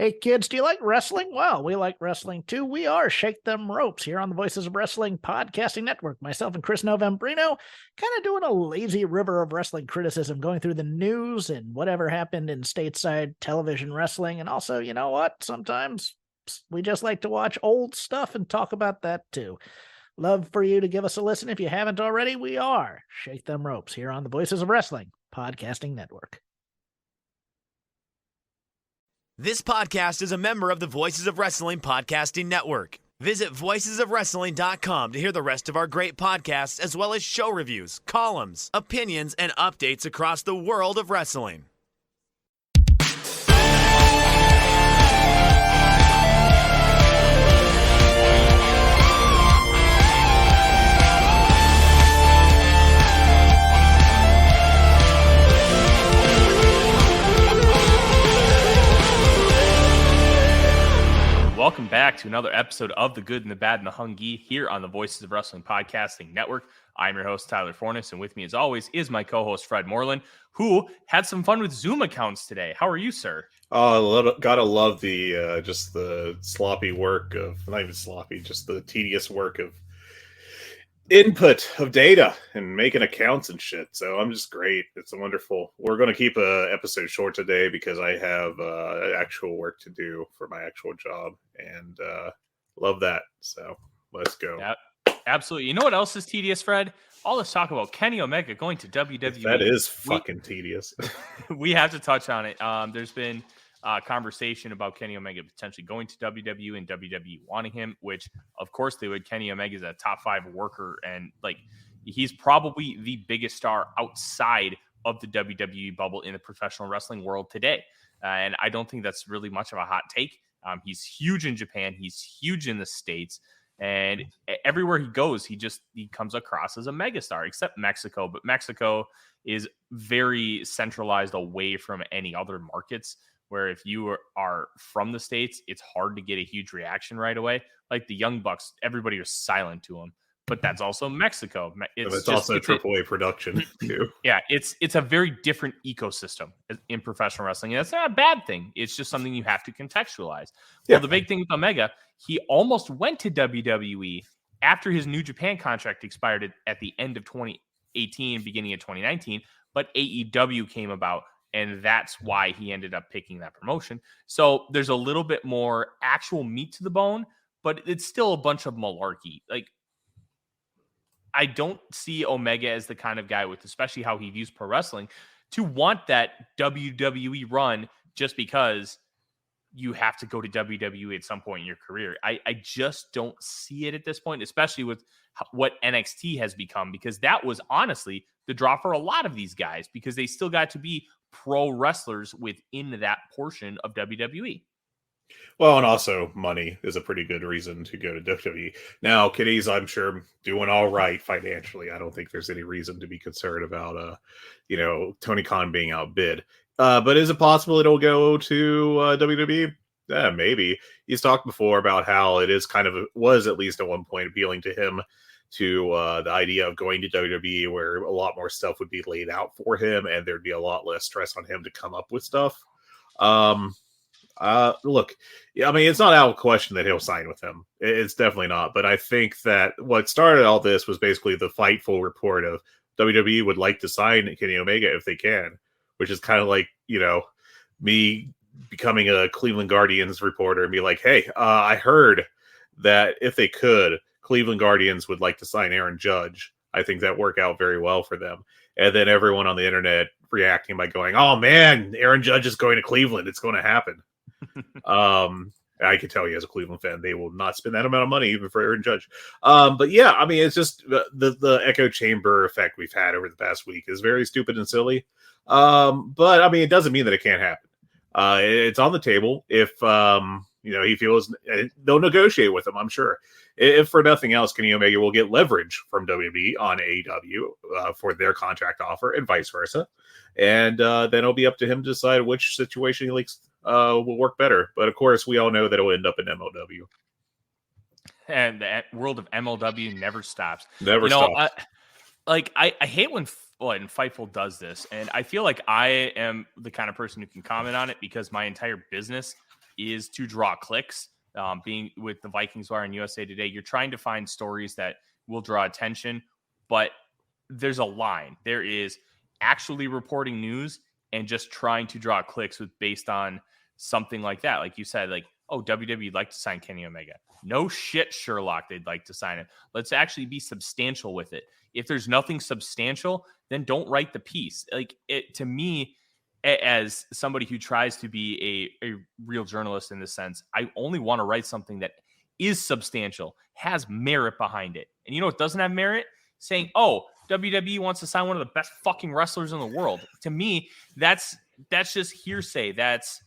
Hey kids, do you like wrestling? Well, we like wrestling too. We are Shake Them Ropes here on the Voices of Wrestling Podcasting Network. Myself and Chris Novembrino kind of doing a lazy river of wrestling criticism, going through the news and whatever happened in stateside television wrestling. And also, you know what? Sometimes we just like to watch old stuff and talk about that too. Love for you to give us a listen. If you haven't already, we are Shake Them Ropes here on the Voices of Wrestling Podcasting Network. This podcast is a member of the Voices of Wrestling Podcasting Network. Visit voicesofwrestling.com to hear the rest of our great podcasts, as well as show reviews, columns, opinions, and updates across the world of wrestling. Welcome back to another episode of The Good and the Bad and the Hungee here on the Voices of Wrestling Podcasting Network. I'm your host, Tyler Fornes, and with me, as always, is my co-host, Fred Moreland, who had some fun with Zoom accounts today. How are you, sir? Oh, gotta love the just the sloppy work of, not even sloppy, just the tedious work of input of data and making accounts and shit. So I'm just great. It's wonderful. We're going to keep a episode short today because I have actual work to do for my actual job, and love that. So let's go. Yeah, absolutely. You know what else is tedious, Fred? All this talk about Kenny Omega going to WWE. That is fucking tedious. We have to touch on it. There's been conversation about Kenny Omega potentially going to WWE and WWE wanting him, which of course they would. Kenny Omega is a top 5 worker, and like he's probably the biggest star outside of the WWE bubble in the professional wrestling world today. And I don't think that's really much of a hot take. He's huge in Japan. He's huge in the States. And everywhere he goes, he comes across as a megastar, except Mexico. But Mexico is very centralized away from any other markets, where if you are from the States, it's hard to get a huge reaction right away. Like the Young Bucks, everybody was silent to him. But that's also Mexico. It's also a AAA production, too. Yeah, it's a very different ecosystem in professional wrestling. And that's not a bad thing. It's just something you have to contextualize. Yeah. Well, the big thing with Omega, he almost went to WWE after his New Japan contract expired at the end of 2018, beginning of 2019. But AEW came about, and that's why he ended up picking that promotion. So there's a little bit more actual meat to the bone, but it's still a bunch of malarkey. Like, I don't see Omega as the kind of guy, with especially how he views pro wrestling, to want that WWE run just because you have to go to WWE at some point in your career. I just don't see it at this point, especially with what NXT has become, because that was honestly the draw for a lot of these guys, because they still got to be pro wrestlers within that portion of WWE. Well, and also money is a pretty good reason to go to WWE. Now, Kitty's, I'm sure, doing all right financially. I don't think there's any reason to be concerned about, Tony Khan being outbid. But is it possible it'll go to WWE? Yeah, maybe. He's talked before about how it is was at least at one point appealing to him to the idea of going to WWE, where a lot more stuff would be laid out for him and there'd be a lot less stress on him to come up with stuff. Look, I mean, it's not out of question that he'll sign with him. It's definitely not. But I think that what started all this was basically the Fightful report of WWE would like to sign Kenny Omega if they can, which is kind of like, me becoming a Cleveland Guardians reporter and be like, hey, I heard that if they could, Cleveland Guardians would like to sign Aaron Judge. I think that work out very well for them. And then everyone on the internet reacting by going, oh man, Aaron Judge is going to Cleveland. It's going to happen. I can tell you as a Cleveland fan, they will not spend that amount of money even for Aaron Judge. But yeah, I mean, it's just the echo chamber effect we've had over the past week is very stupid and silly. But I mean, it doesn't mean that it can't happen. It's on the table. If he feels, they'll negotiate with him, I'm sure. If for nothing else, Kenny Omega will get leverage from WWE on AEW for their contract offer and vice versa. And then it'll be up to him to decide which situation he likes will work better. But of course, we all know that it'll end up in MLW. And the world of MLW never stops. Never stops. I hate when Fightful does this. And I feel like I am the kind of person who can comment on it because my entire business is to draw clicks. Being with the Vikings Wire and USA Today, you're trying to find stories that will draw attention, but there's a line. There is actually reporting news and just trying to draw clicks based on something like that. Like you said, like, oh, WWE would like to sign Kenny Omega. No shit, Sherlock, they'd like to sign him. Let's actually be substantial with it. If there's nothing substantial, then don't write the piece. Like, it, to me, as somebody who tries to be a real journalist in this sense, I only want to write something that is substantial, has merit behind it. And you know what doesn't have merit? Saying, oh, WWE wants to sign one of the best fucking wrestlers in the world. To me, that's just hearsay. That's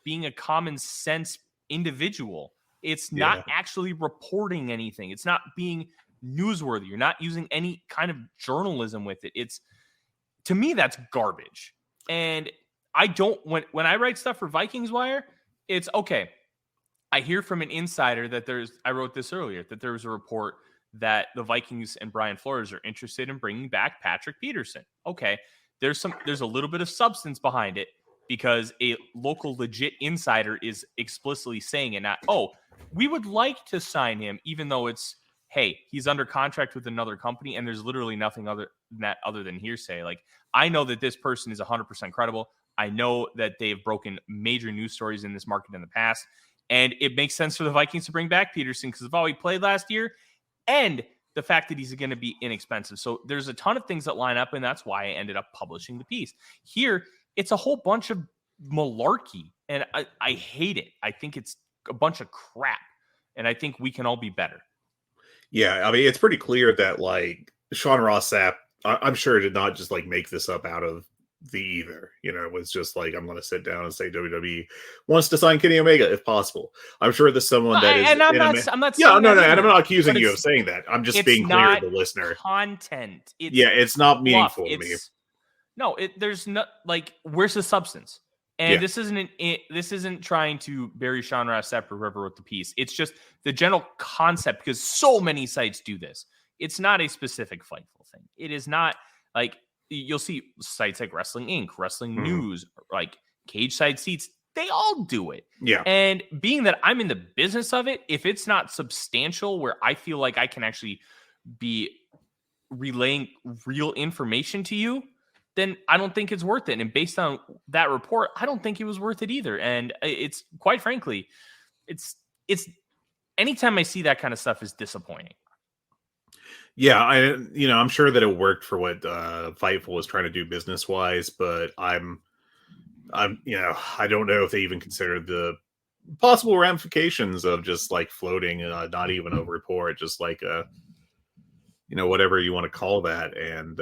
being a common sense individual. It's not actually reporting anything. It's not being newsworthy. You're not using any kind of journalism with it. It's, to me, that's garbage. And I don't, when I write stuff for Vikings Wire, it's okay. I hear from an insider that I wrote this earlier, that there was a report that the Vikings and Brian Flores are interested in bringing back Patrick Peterson. Okay. There's a little bit of substance behind it because a local legit insider is explicitly saying it, not, oh, we would like to sign him, even though it's, hey, he's under contract with another company and there's literally nothing other than hearsay. Like, I know that this person is 100% credible. I know that they've broken major news stories in this market in the past. And it makes sense for the Vikings to bring back Peterson because of how he played last year and the fact that he's going to be inexpensive. So there's a ton of things that line up, and that's why I ended up publishing the piece. Here, it's a whole bunch of malarkey, and I hate it. I think it's a bunch of crap, and I think we can all be better. Yeah, I mean, it's pretty clear that, like, Sean Ross Sapp, I'm sure did not just, like, make this up out of the ether. You know, it was just like, I'm going to sit down and say WWE wants to sign Kenny Omega if possible. I'm sure there's someone that is. And I'm not. Yeah, no, and I'm not accusing you of saying that. I'm just being clear to the listener. Content. It's not meaningful to me. No, there's not, like, where's the substance? And this isn't trying to bury Sean Ross Sapp or whoever wrote the piece. It's just the general concept, because so many sites do this. It's not a specific Fightful thing. It is not like, you'll see sites like Wrestling Inc., Wrestling News, like Cage Side Seats. They all do it. Yeah. And being that I'm in the business of it, if it's not substantial where I feel like I can actually be relaying real information to you, then I don't think it's worth it. And based on that report, I don't think it was worth it either. And it's, quite frankly, it's anytime I see that kind of stuff is disappointing. Yeah, I'm sure that it worked for what Fightful was trying to do business wise, but I don't know if they even considered the possible ramifications of just like floating not even a report, just like whatever you want to call that, and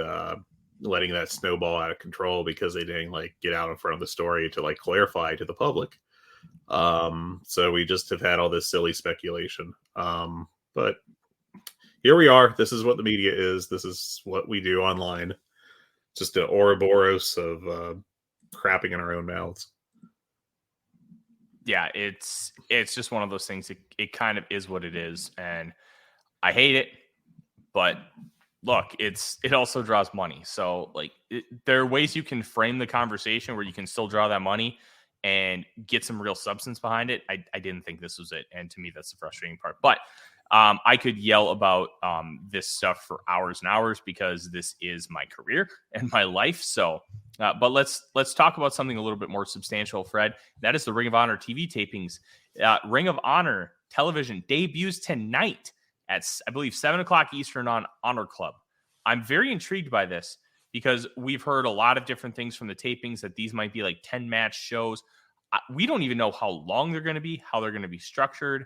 letting that snowball out of control because they didn't like get out in front of the story to like clarify to the public. So we just have had all this silly speculation. But here we are. This is what the media is. This is what we do online. Just an Ouroboros of crapping in our own mouths. Yeah, it's just one of those things. It kind of is what it is, and I hate it. But look, it also draws money. So like, there are ways you can frame the conversation where you can still draw that money and get some real substance behind it. I didn't think this was it, and to me, that's the frustrating part. But I could yell about this stuff for hours and hours because this is my career and my life. So, but let's talk about something a little bit more substantial, Fred. That is the Ring of Honor TV tapings. Ring of Honor television debuts tonight at, I believe, 7:00 Eastern on Honor Club. I'm very intrigued by this because we've heard a lot of different things from the tapings that these might be like 10-match shows. We don't even know how long they're going to be, how they're going to be structured.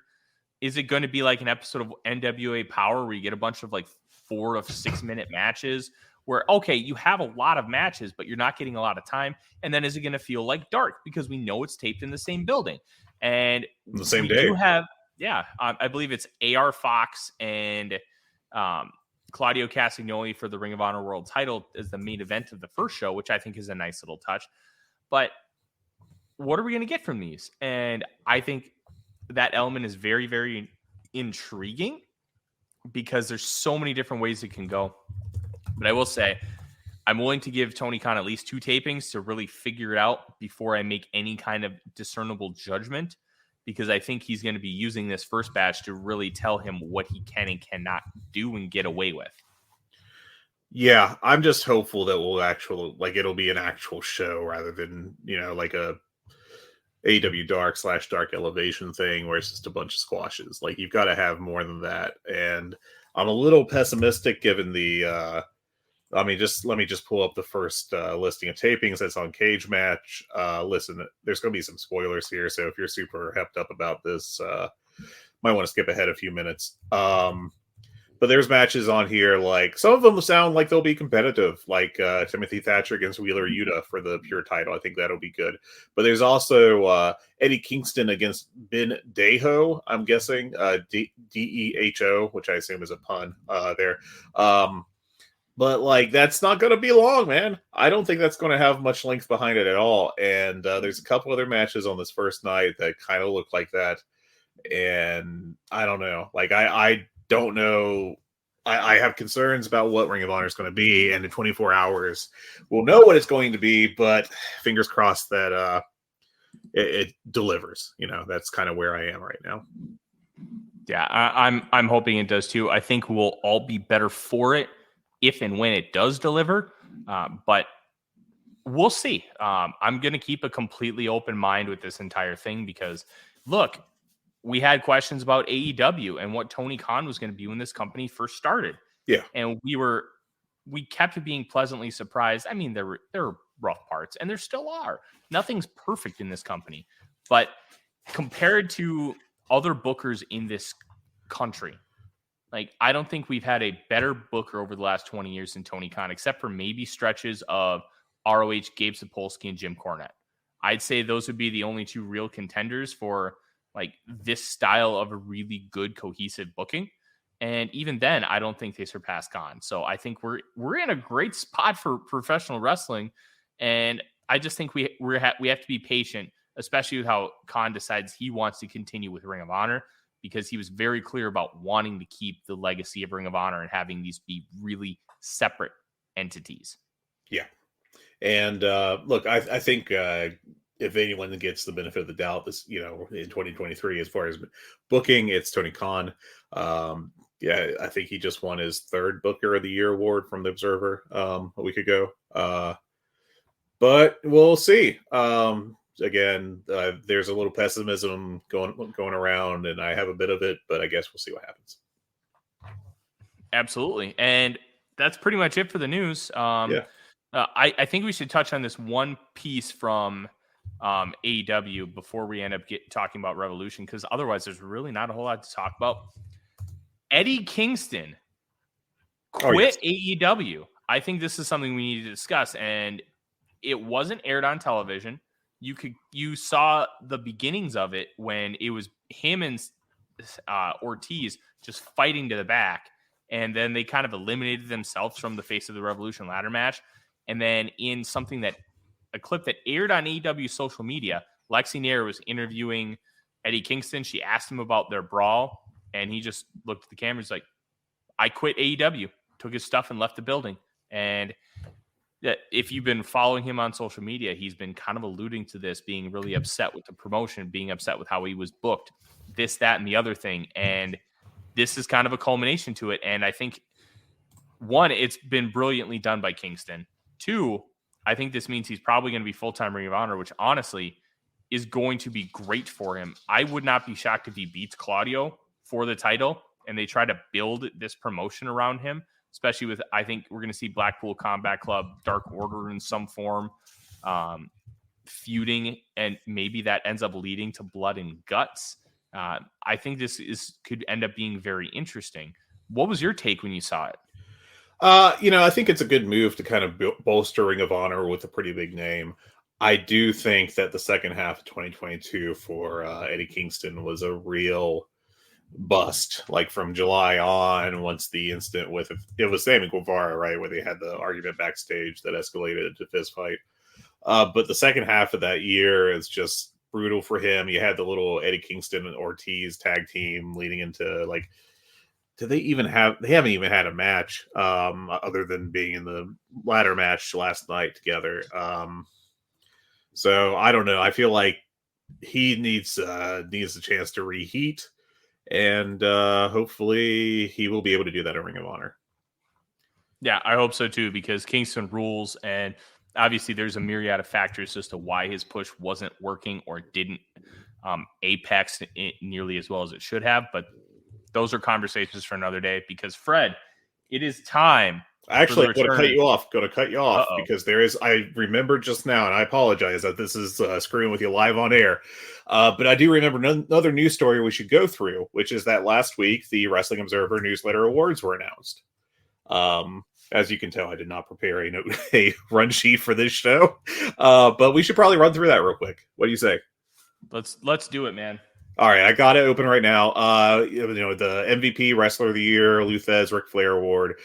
Is it going to be like an episode of NWA Power where you get a bunch of like 4 to 6 minute matches where, okay, you have a lot of matches, but you're not getting a lot of time? And then is it going to feel like Dark because we know it's taped in the same building and the same day? I believe it's AR Fox and Claudio Castagnoli for the Ring of Honor World title as the main event of the first show, which I think is a nice little touch. But what are we going to get from these? And I think that element is very, very intriguing because there's so many different ways it can go. But I will say, I'm willing to give Tony Khan at least 2 tapings to really figure it out before I make any kind of discernible judgment, because I think he's going to be using this first batch to really tell him what he can and cannot do and get away with. Yeah, I'm just hopeful that it'll be an actual show rather than, like a AEW Dark Elevation thing where it's just a bunch of squashes. Like, you've got to have more than that. And I'm a little pessimistic given the let me just pull up the first listing of tapings that's on Cage Match. Listen, there's going to be some spoilers here, so if you're super hepped up about this, might want to skip ahead a few minutes. But there's matches on here, like, some of them sound like they'll be competitive, like Timothy Thatcher against Wheeler Yuta for the pure title. I think that'll be good. But there's also Eddie Kingston against Ben Deho, I'm guessing, Deho, which I assume is a pun there. But, like, that's not going to be long, man. I don't think that's going to have much length behind it at all. And there's a couple other matches on this first night that kind of look like that. And I don't know. Like, I don't know. I have concerns about what Ring of Honor is going to be. And in 24 hours, we'll know what it's going to be. But fingers crossed that it delivers. That's kind of where I am right now. Yeah, I'm hoping it does too. I think we'll all be better for it if and when it does deliver, but we'll see. I'm going to keep a completely open mind with this entire thing because, look, we had questions about AEW and what Tony Khan was going to be when this company first started. Yeah. And we kept being pleasantly surprised. I mean, there were rough parts, and there still are. Nothing's perfect in this company. But compared to other bookers in this country, like, I don't think we've had a better booker over the last 20 years than Tony Khan, except for maybe stretches of ROH, Gabe Sapolsky, and Jim Cornette. I'd say those would be the only 2 real contenders for, like, this style of a really good, cohesive booking. And even then, I don't think they surpass Khan. So I think we're in a great spot for professional wrestling. And I just think we have to be patient, especially with how Khan decides he wants to continue with Ring of Honor, because he was very clear about wanting to keep the legacy of Ring of Honor and having these be really separate entities. Yeah. And look, I think if anyone gets the benefit of the doubt this, in 2023, as far as booking, it's Tony Khan. Yeah, I think he just won his 3rd Booker of the Year award from the Observer a week ago. But we'll see. Again, there's a little pessimism going around, and I have a bit of it, but I guess we'll see what happens. Absolutely. And that's pretty much it for the news. Yeah. I think we should touch on this one piece from AEW before we end up talking about Revolution, because otherwise there's really not a whole lot to talk about. Eddie Kingston quit AEW. I think this is something we need to discuss, and it wasn't aired on television. You saw the beginnings of it when it was him and Ortiz just fighting to the back, and then they kind of eliminated themselves from the Face of the Revolution ladder match. And then in a clip that aired on AEW social media, Lexi Nair was interviewing Eddie Kingston. She asked him about their brawl, and he just looked at the camera. He's like, "I quit AEW," took his stuff and left the building. And if you've been following him on social media, he's been kind of alluding to this, being really upset with the promotion, being upset with how he was booked, this, that, and the other thing. And this is kind of a culmination to it. And I think, 1, it's been brilliantly done by Kingston. 2, I think this means he's probably going to be full-time Ring of Honor, which honestly is going to be great for him. I would not be shocked if he beats Claudio for the title and they try to build this promotion around him, especially with, I think we're going to see Blackpool Combat Club, Dark Order in some form, feuding, and maybe that ends up leading to Blood and Guts. I think this could end up being very interesting. What was your take when you saw it? I think it's a good move to kind of bolster Ring of Honor with a pretty big name. I do think that the second half of 2022 for Eddie Kingston was a real bust. Like from July on, once the incident with it was Sammy Guevara, right, where they had the argument backstage that escalated into fist fight. But the second half of that year is just brutal for him. You had the little Eddie Kingston and Ortiz tag team leading into like they haven't even had a match other than being in the ladder match last night together. So I don't know. I feel like he needs a chance to reheat, and hopefully he will be able to do that in Ring of Honor. Yeah, I hope so too, because Kingston rules, and obviously there's a myriad of factors as to why his push wasn't working or didn't apex nearly as well as it should have. But those are conversations for another day, because Fred, it is time. Actually, I'm going to cut you off. Uh-oh. Because I remember just now, and I apologize that this is screwing with you live on air. But I do remember another news story we should go through, which is that last week the Wrestling Observer Newsletter Awards were announced. As you can tell, I did not prepare a run sheet for this show, but we should probably run through that real quick. What do you say? Let's do it, man. All right, I got it open right now. The MVP Wrestler of the Year, Luthez Ric Flair Award.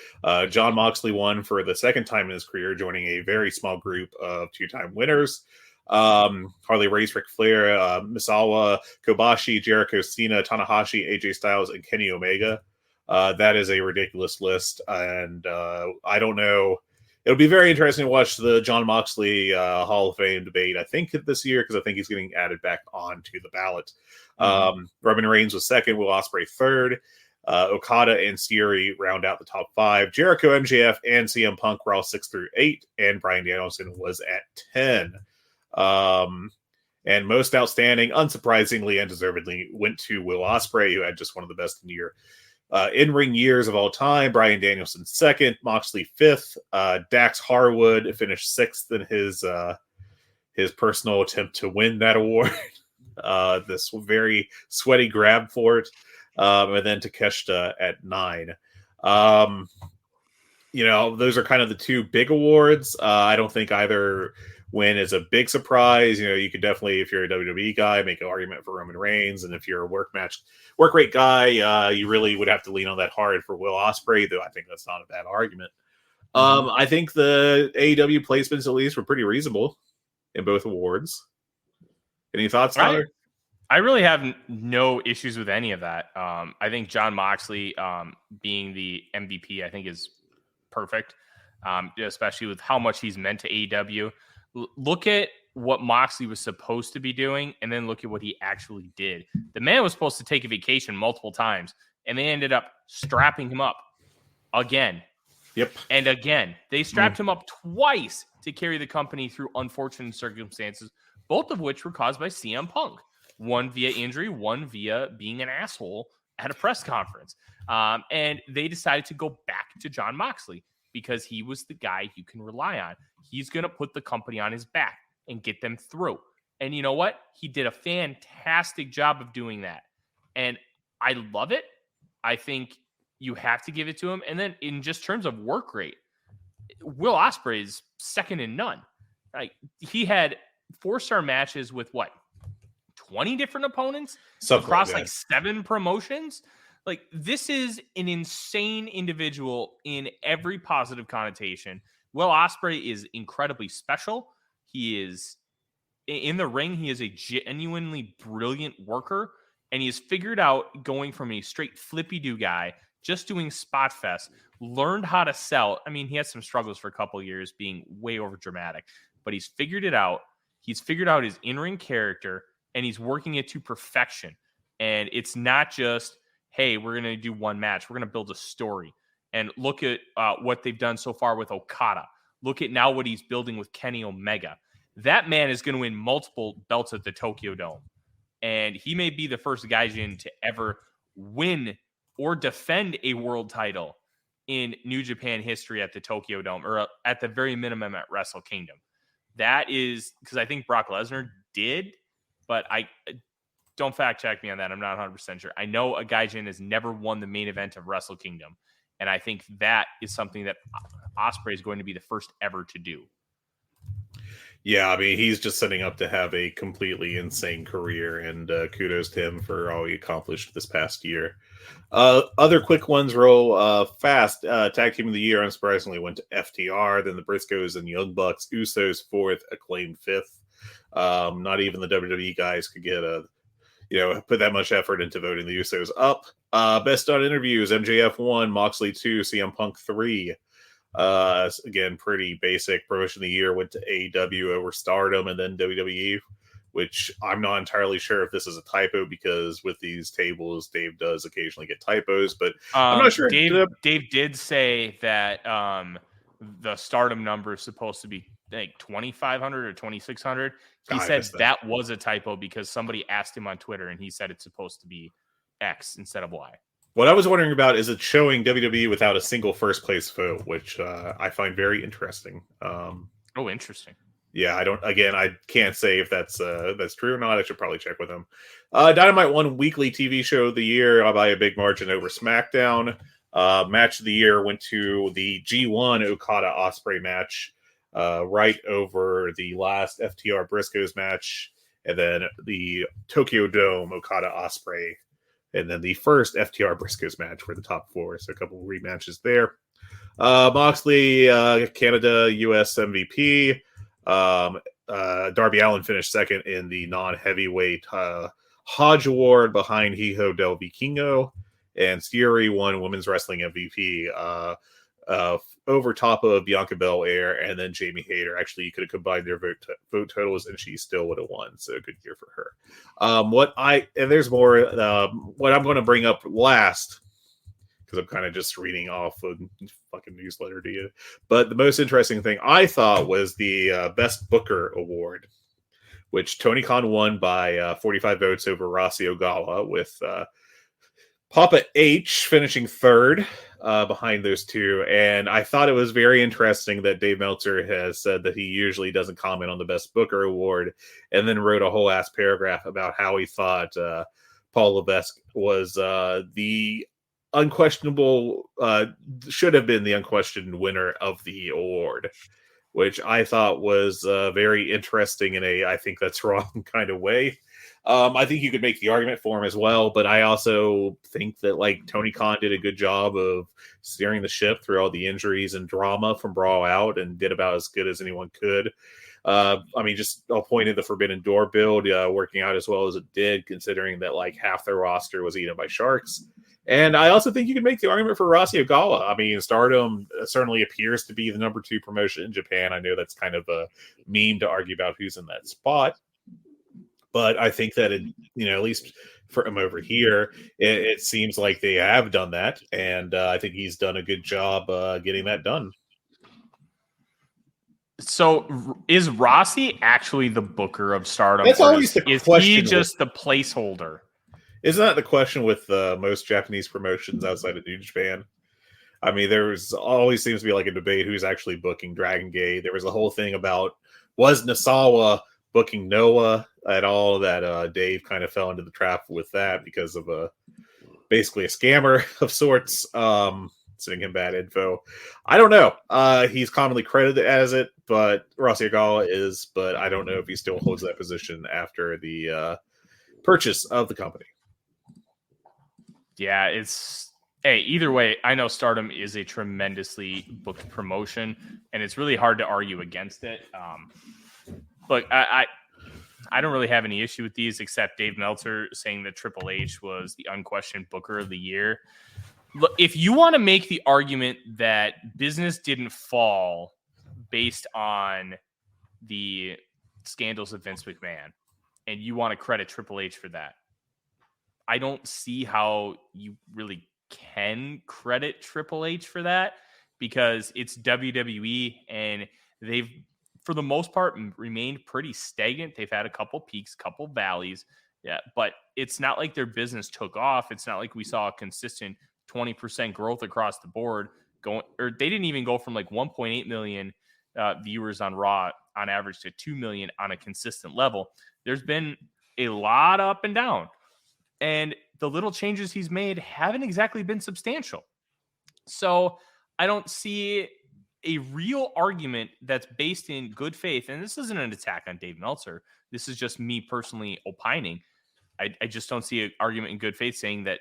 Jon Moxley won for the second time in his career, joining a very small group of two-time winners. Harley Race, Ric Flair, Misawa, Kobashi, Jericho, Cena, Tanahashi, AJ Styles, and Kenny Omega. That is a ridiculous list, and I don't know. It'll be very interesting to watch the Jon Moxley Hall of Fame debate, I think, this year, because I think he's getting added back onto the ballot. Roman Reigns was second, Will Ospreay third. Okada and Syuri round out the top 5. Jericho, MJF, and CM Punk were all 6 through 8, and Bryan Danielson was at 10. And most outstanding, unsurprisingly and deservedly, went to Will Ospreay, who had just one of the best in-ring years of all time. Bryan Danielson second, Moxley fifth. Dax Harwood finished sixth in his personal attempt to win that award. This very sweaty grab for it. And then Takeshita at 9. Those are kind of the two big awards. I don't think either win is a big surprise. You could definitely, if you're a WWE guy, make an argument for Roman Reigns, and if you're a work rate guy, you really would have to lean on that hard for Will Ospreay, though I think that's not a bad argument. I think the AEW placements, at least, were pretty reasonable in both awards. Any thoughts, Tyler? I really have no issues with any of that. I think Jon Moxley being the MVP, I think, is perfect, especially with how much he's meant to AEW. Look at what Moxley was supposed to be doing, and then look at what he actually did. The man was supposed to take a vacation multiple times, and they ended up strapping him up again. Yep. And again. They strapped him up twice to carry the company through unfortunate circumstances, both of which were caused by CM Punk. One via injury, one via being an asshole at a press conference. And they decided to go back to Jon Moxley because he was the guy you can rely on. He's going to put the company on his back and get them through. And you know what? He did a fantastic job of doing that. And I love it. I think you have to give it to him. And then in just terms of work rate, Will Ospreay is second in none. He had 4-star matches with 20 different opponents across 7 promotions. This is an insane individual in every positive connotation. Will Ospreay is incredibly special. He is in the ring. He is a genuinely brilliant worker, and he has figured out, going from a straight flippy-do guy, just doing spot fest, learned how to sell. I mean, he had some struggles for a couple of years being way over dramatic, but he's figured it out. He's figured out his in-ring character, and he's working it to perfection. And it's not just, hey, we're going to do one match. We're going to build a story. And look at what they've done so far with Okada. Look at now what he's building with Kenny Omega. That man is going to win multiple belts at the Tokyo Dome. And he may be the first gaijin to ever win or defend a world title in New Japan history at the Tokyo Dome, or at the very minimum at Wrestle Kingdom. That is because I think Brock Lesnar did, but I don't fact check me on that. I'm not 100% sure. I know a gaijin has never won the main event of Wrestle Kingdom. And I think that is something that Ospreay is going to be the first ever to do. Yeah, I mean, he's just setting up to have a completely insane career, and kudos to him for all he accomplished this past year. Other quick ones roll fast. Tag Team of the Year, unsurprisingly, went to FTR, then the Briscoes and Young Bucks, Usos 4th, Acclaimed 5th. Not even the WWE guys could get put that much effort into voting the Usos up. Best done interviews: MJF 1, Moxley 2, CM Punk 3. Again, pretty basic. Promotion of the year went to AEW over Stardom and then WWE, which I'm not entirely sure if this is a typo, because with these tables, Dave does occasionally get typos, but I'm not sure. Dave did say that the Stardom number is supposed to be like 2,500 or 2,600. He said that was a typo because somebody asked him on Twitter and he said it's supposed to be X instead of Y. What I was wondering about is it showing WWE without a single first place vote, which I find very interesting. Interesting. Yeah, I can't say if that's true or not. I should probably check with him. Dynamite won weekly TV show of the year by a big margin over SmackDown. Match of the year went to the G1 Okada Ospreay match, right over the last FTR Briscoes match, and then the Tokyo Dome Okada Ospreay, and then the first FTR Briscoes match were the top four. So a couple of rematches there. Moxley, Canada US MVP. Darby Allin finished second in the non-heavyweight Hodge Award behind Hijo del Vikingo, and Fury won Women's Wrestling MVP over top of Bianca Belair and then Jamie Hayter. Actually, you could have combined their vote totals, and she still would have won. So good year for her. There's more. What I'm going to bring up last, because I'm kind of just reading off a fucking newsletter to you. But the most interesting thing I thought was the Best Booker Award, which Tony Khan won by 45 votes over Rossi Ogawa, with Papa H finishing third behind those two. And I thought it was very interesting that Dave Meltzer has said that he usually doesn't comment on the Best Booker Award, and then wrote a whole ass paragraph about how he thought Paul Levesque was the unquestionable, should have been the unquestioned winner of the award, which I thought was very interesting in a I think that's wrong kind of way. I think you could make the argument for him as well, but I also think that Tony Khan did a good job of steering the ship through all the injuries and drama from Brawl Out, and did about as good as anyone could. I'll point in the Forbidden Door build working out as well as it did, considering that half their roster was eaten by sharks. And I also think you can make the argument for Rossi Ogawa. Stardom certainly appears to be the number 2 promotion in Japan. I know that's kind of a meme to argue about who's in that spot, but I think that at least for him over here, it seems like they have done that, and I think he's done a good job getting that done. So, is Rossi actually the booker of Stardom? That's always the question. Is he just the placeholder? Isn't that the question with most Japanese promotions outside of New Japan? There's always seems to be a debate who's actually booking Dragon Gate. There was a whole thing about, was Nasawa booking Noah at all, that Dave kind of fell into the trap with that because of basically a scammer of sorts, sending him bad info. I don't know. He's commonly credited as it, but Rossi Ogawa is, but I don't know if he still holds that position after the purchase of the company. Yeah, either way, I know Stardom is a tremendously booked promotion, and it's really hard to argue against it. But I don't really have any issue with these, except Dave Meltzer saying that Triple H was the unquestioned booker of the year. Look, if you want to make the argument that business didn't fall based on the scandals of Vince McMahon, and you want to credit Triple H for that, I don't see how you really can credit Triple H for that, because it's WWE and they've, for the most part, remained pretty stagnant. They've had a couple peaks, couple valleys. Yeah, but it's not like their business took off. It's not like we saw a consistent 20% growth across the board they didn't even go from 1.8 million viewers on Raw on average to 2 million on a consistent level. There's been a lot up and down. And the little changes he's made haven't exactly been substantial. So I don't see a real argument that's based in good faith. And this isn't an attack on Dave Meltzer. This is just me personally opining. I just don't see an argument in good faith saying that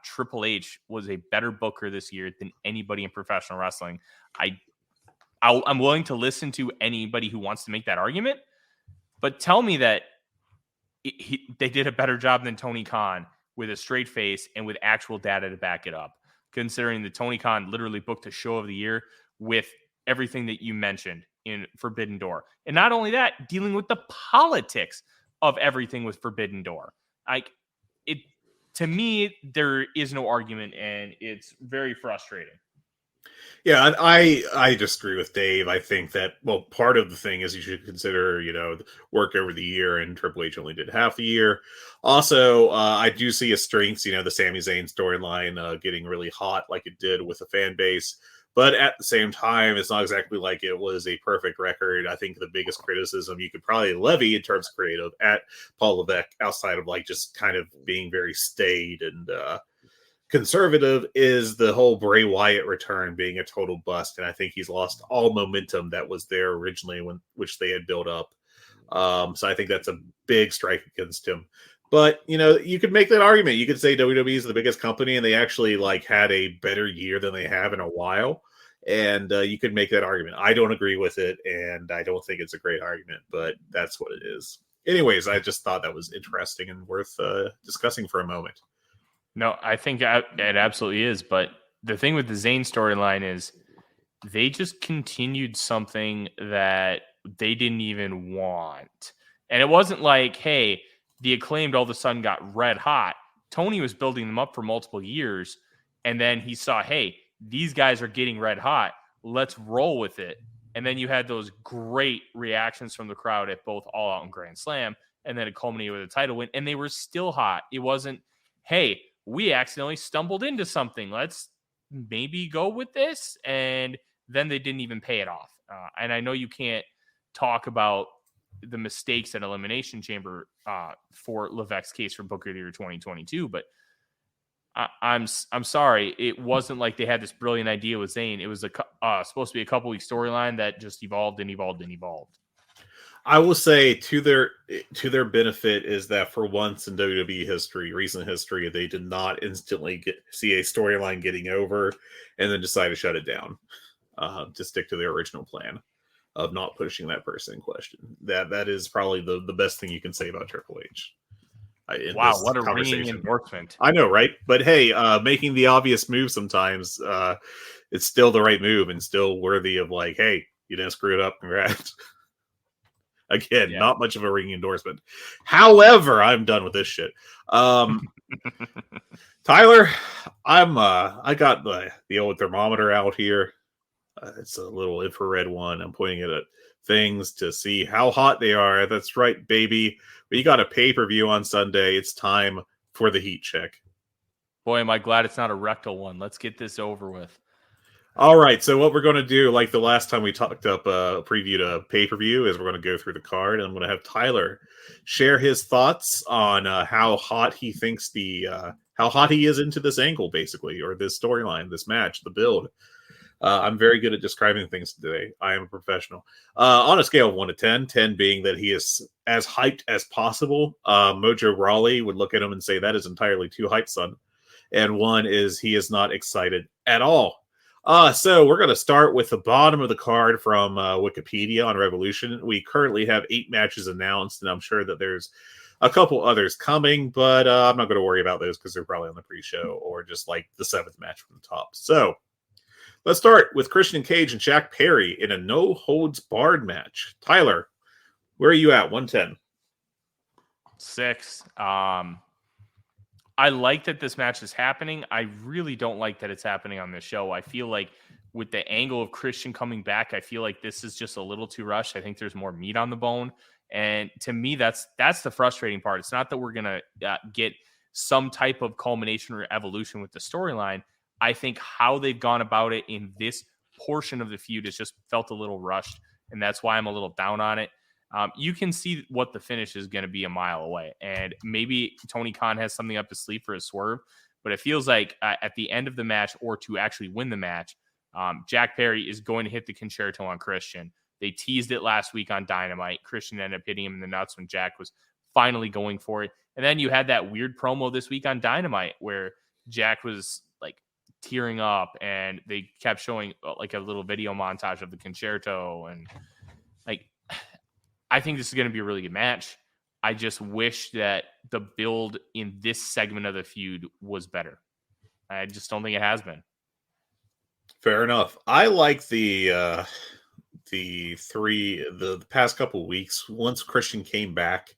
Triple H was a better booker this year than anybody in professional wrestling. I'm willing to listen to anybody who wants to make that argument, but tell me that they did a better job than Tony Khan with a straight face and with actual data to back it up, considering that Tony Khan literally booked a show of the year with everything that you mentioned in Forbidden Door. And not only that, dealing with the politics of everything with Forbidden Door. To me, there is no argument, and it's very frustrating. Yeah, I disagree with Dave. I think that, well, part of the thing is you should consider, work over the year, and Triple H only did half the year. Also, I do see a strengths, the Sami Zayn storyline getting really hot like it did with the fan base. But at the same time, it's not exactly like it was a perfect record. I think the biggest criticism you could probably levy in terms of creative at Paul Levesque, outside of just kind of being very staid and conservative, is the whole Bray Wyatt return being a total bust. And I think he's lost all momentum that was there originally, which they had built up. So I think that's a big strike against him. But, you could make that argument. You could say WWE is the biggest company and they actually had a better year than they have in a while. And you could make that argument. I don't agree with it, and I don't think it's a great argument, but that's what it is. Anyways, I just thought that was interesting and worth discussing for a moment. No, I think it absolutely is. But the thing with the Zayn storyline is they just continued something that they didn't even want. And it wasn't like, hey, the Acclaimed all of a sudden got red hot. Tony was building them up for multiple years, and then he saw, hey, these guys are getting red hot. Let's roll with it. And then you had those great reactions from the crowd at both All Out and Grand Slam, and then it culminated with a title win, and they were still hot. It wasn't, hey, we accidentally stumbled into something. Let's maybe go with this. And then they didn't even pay it off. And I know you can't talk about the mistakes at Elimination Chamber for Levesque's case for Booker of the Year 2022, but I'm sorry. It wasn't like they had this brilliant idea with Zayn. It was supposed to be a couple week storyline that just evolved and evolved and evolved. I will say to their benefit is that for once in WWE history, recent history, they did not instantly see a storyline getting over and then decide to shut it down to stick to their original plan of not pushing that person in question. That is probably the best thing you can say about Triple H. Wow, what a ringing endorsement. I know, right? But hey, making the obvious move sometimes, it's still the right move and still worthy of hey, you didn't screw it up, congrats. Again, Not much of a ringing endorsement. However, I'm done with this shit. Tyler, I got the old thermometer out here. It's a little infrared one. I'm pointing it at things to see how hot they are. That's right, baby. We got a pay-per-view on Sunday. It's time for the heat check. Boy, am I glad it's not a rectal one. Let's get this over with. All right, so what we're going to do, like the last time we talked up previewed a pay-per-view, is we're going to go through the card, and I'm going to have Tyler share his thoughts on how hot he thinks how hot he is into this angle, basically, or this storyline, this match, the build. I'm very good at describing things today. I am a professional. On a scale of 1 to 10, 10 being that he is as hyped as possible, Mojo Rawley would look at him and say, that is entirely too hyped, son. And 1 is he is not excited at all. So we're going to start with the bottom of the card from Wikipedia on Revolution. We currently have 8 matches announced, and I'm sure that there's a couple others coming, but I'm not going to worry about those because they're probably on the pre-show or just the 7th match from the top. So let's start with Christian Cage and Jack Perry in a no-holds-barred match. Tyler, where are you at? 110. 6. I like that this match is happening. I really don't like that it's happening on this show. I feel like with the angle of Christian coming back, I feel like this is just a little too rushed. I think there's more meat on the bone. And to me, that's the frustrating part. It's not that we're going to get some type of culmination or evolution with the storyline. I think how they've gone about it in this portion of the feud has just felt a little rushed, and that's why I'm a little down on it. You can see what the finish is going to be a mile away, and maybe Tony Khan has something up his sleeve for a swerve, but it feels like at the end of the match or to actually win the match, Jack Perry is going to hit the concerto on Christian. They teased it last week on Dynamite. Christian ended up hitting him in the nuts when Jack was finally going for it. And then you had that weird promo this week on Dynamite where Jack was tearing up and they kept showing a little video montage of the concerto. And I think this is going to be a really good match. I just wish that the build in this segment of the feud was better. I just don't think it has been. Fair enough. I like the past couple weeks. Once Christian came back,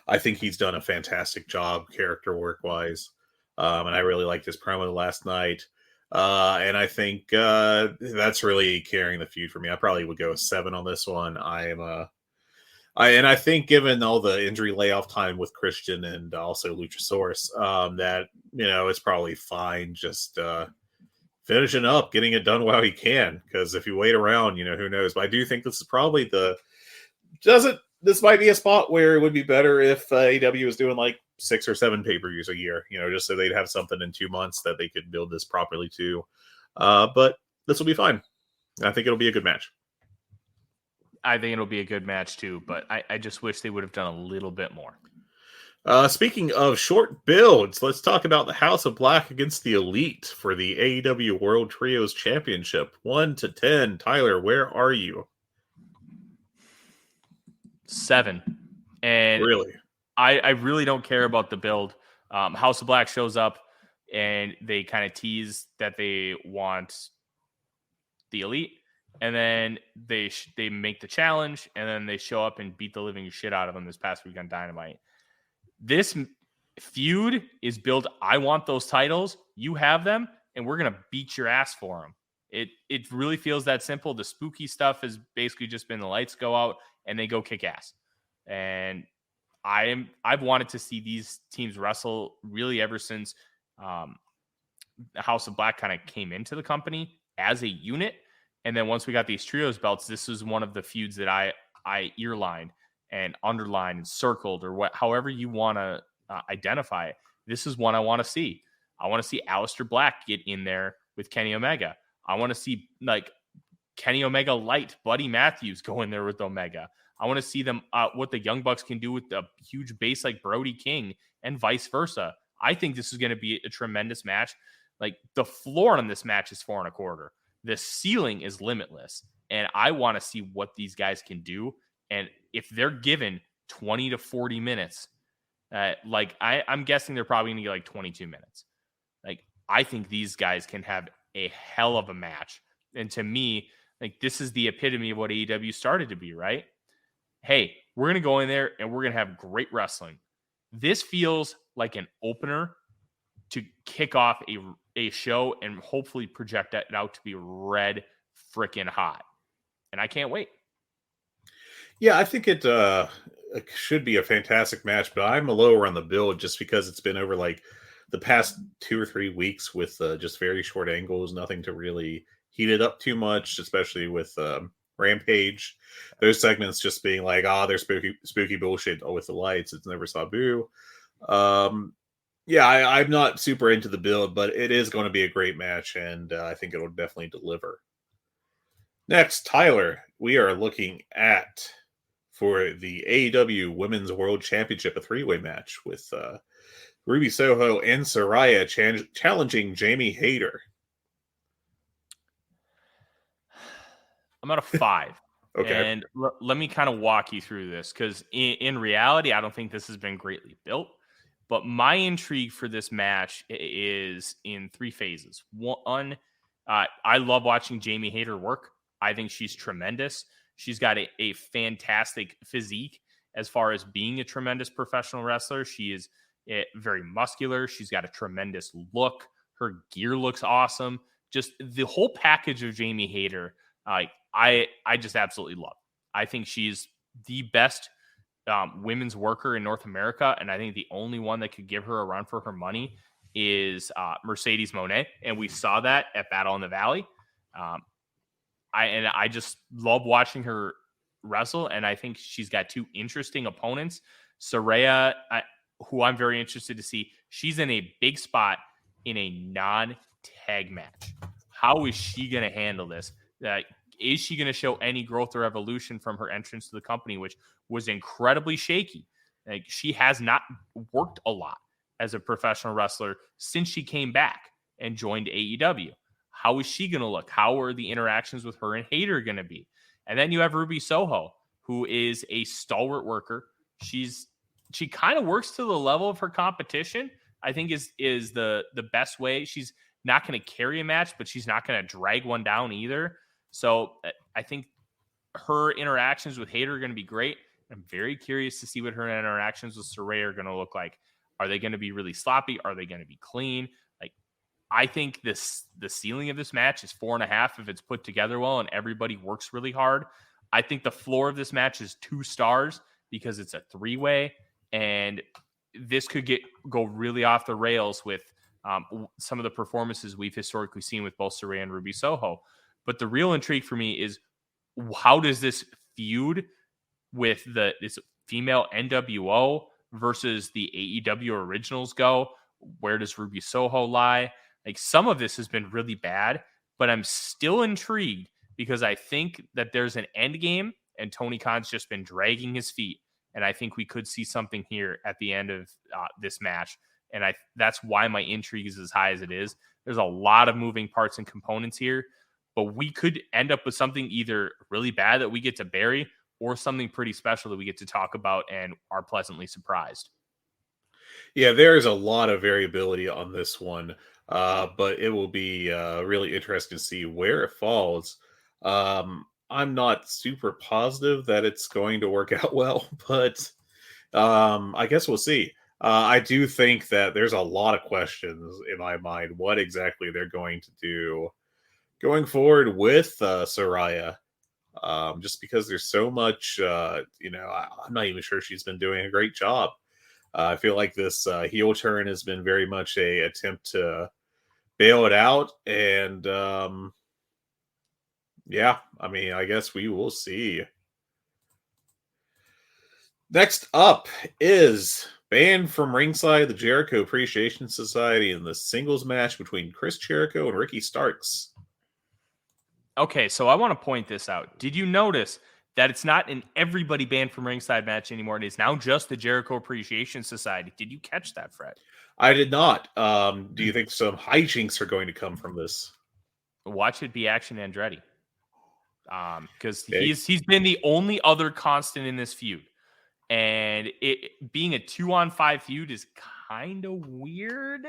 I think he's done a fantastic job character work wise. And I really liked his promo last night. And I think that's really carrying the feud for me. I probably would go 7 on this one. I think given all the injury layoff time with Christian and also Luchasaurus, that it's probably fine just finishing up, getting it done while he can. Because if you wait around, who knows? But I do think this is probably this might be a spot where it would be better if AEW was doing like 6 or 7 pay-per-views a year, just so they'd have something in 2 months that they could build this properly to. But this will be fine. I think it'll be a good match. I think it'll be a good match too, but I just wish they would have done a little bit more. Speaking of short builds, let's talk about the House of Black against the Elite for the AEW World Trios Championship. 1 to 10. Tyler, where are you? 7. And really, I really don't care about the build. House of Black shows up and they kind of tease that they want the Elite, and then they make the challenge, and then they show up and beat the living shit out of them this past week on Dynamite. This feud is built. I want those titles. You have them, and we're gonna beat your ass for them. It really feels that simple. The spooky stuff has basically just been the lights go out and they go kick ass. And I've wanted to see these teams wrestle really ever since House of Black kind of came into the company as a unit. And then once we got these trios belts, this is one of the feuds that I earlined and underlined and circled, or however you want to identify it. This is one I want to see. I want to see Aleister Black get in there with Kenny Omega. I want to see like Kenny Omega light Buddy Matthews go in there with Omega. I want to see them what the Young Bucks can do with a huge base like Brody King and vice versa. I think this is going to be a tremendous match. Like the floor on this match is 4.25. The ceiling is limitless, and I want to see what these guys can do. And if they're given 20 to 40 minutes, I'm guessing they're probably going to get like 22 minutes. Like I think these guys can have a hell of a match. And to me, like this is the epitome of what AEW started to be, right? Hey, we're going to go in there and we're going to have great wrestling. This feels like an opener to kick off a show and hopefully project that out to be red freaking hot. And I can't wait. Yeah, I think it should be a fantastic match, but I'm a lower on the build just because it's been over like the past 2 or 3 weeks with just very short angles, nothing to really heat it up too much, especially with Rampage. Those segments just being like, they're spooky bullshit with the lights. It's never Sabu. Yeah, I'm not super into the build, but it is going to be a great match, and I think it'll definitely deliver. Next, Tyler, we are looking at, for the AEW Women's World Championship, a 3-way match with Ruby Soho and Saraya challenging Jamie Hayter. I'm at a 5. Okay. And let me kind of walk you through this, because in reality, I don't think this has been greatly built. But my intrigue for this match is in 3 phases. One, I love watching Jamie Hayter work. I think she's tremendous. She's got a fantastic physique as far as being a tremendous professional wrestler. She is very muscular. She's got a tremendous look. Her gear looks awesome. Just the whole package of Jamie Hayter, I just absolutely love. I think she's the best women's worker in North America, and I think the only one that could give her a run for her money is Mercedes Moné, and we saw that at Battle in the Valley. I just love watching her wrestle, and I think she's got 2 interesting opponents. Saraya, who I'm very interested to see, she's in a big spot in a non-tag match. How is she going to handle this? Is she going to show any growth or evolution from her entrance to the company, which was incredibly shaky? Like, she has not worked a lot as a professional wrestler since she came back and joined AEW. How is she going to look? How are the interactions with her and Hayter going to be? And then you have Ruby Soho, who is a stalwart worker. She's she kind of works to the level of her competition. I think is the best way. She's not going to carry a match, but she's not going to drag one down either. So I think her interactions with Hayter are going to be great. I'm very curious to see what her interactions with Saraya are going to look like. Are they going to be really sloppy? Are they going to be clean? Like, I think the ceiling of this match is 4.5 if it's put together well and everybody works really hard. I think the floor of this match is 2 stars because it's a 3-way, and this could go really off the rails with some of the performances we've historically seen with both Saraya and Ruby Soho. But the real intrigue for me is, how does this feud with this female NWO versus the AEW originals go? Where does Ruby Soho lie? Like, some of this has been really bad, but I'm still intrigued because I think that there's an end game, and Tony Khan's just been dragging his feet. And I think we could see something here at the end of this match. And that's why my intrigue is as high as it is. There's a lot of moving parts and components here, but we could end up with something either really bad that we get to bury or something pretty special that we get to talk about and are pleasantly surprised. Yeah, there is a lot of variability on this one, but it will be really interesting to see where it falls. I'm not super positive that it's going to work out well, but I guess we'll see. I do think that there's a lot of questions in my mind what exactly they're going to do going forward with Saraya. Just because there's so much, I'm not even sure she's been doing a great job. I feel like this heel turn has been very much a attempt to bail it out. And yeah, I mean, I guess we will see. Next up is banned from ringside, the Jericho Appreciation Society in the singles match between Chris Jericho and Ricky Starks. Okay, so I want to point this out. Did you notice that it's not an everybody banned from ringside match anymore? It is now just the Jericho Appreciation Society. Did you catch that, Fred? I did not. Do you think some hijinks are going to come from this? Watch it be Action Andretti. Because he's been the only other constant in this feud. And it being a 2-on-5 feud is kind of weird.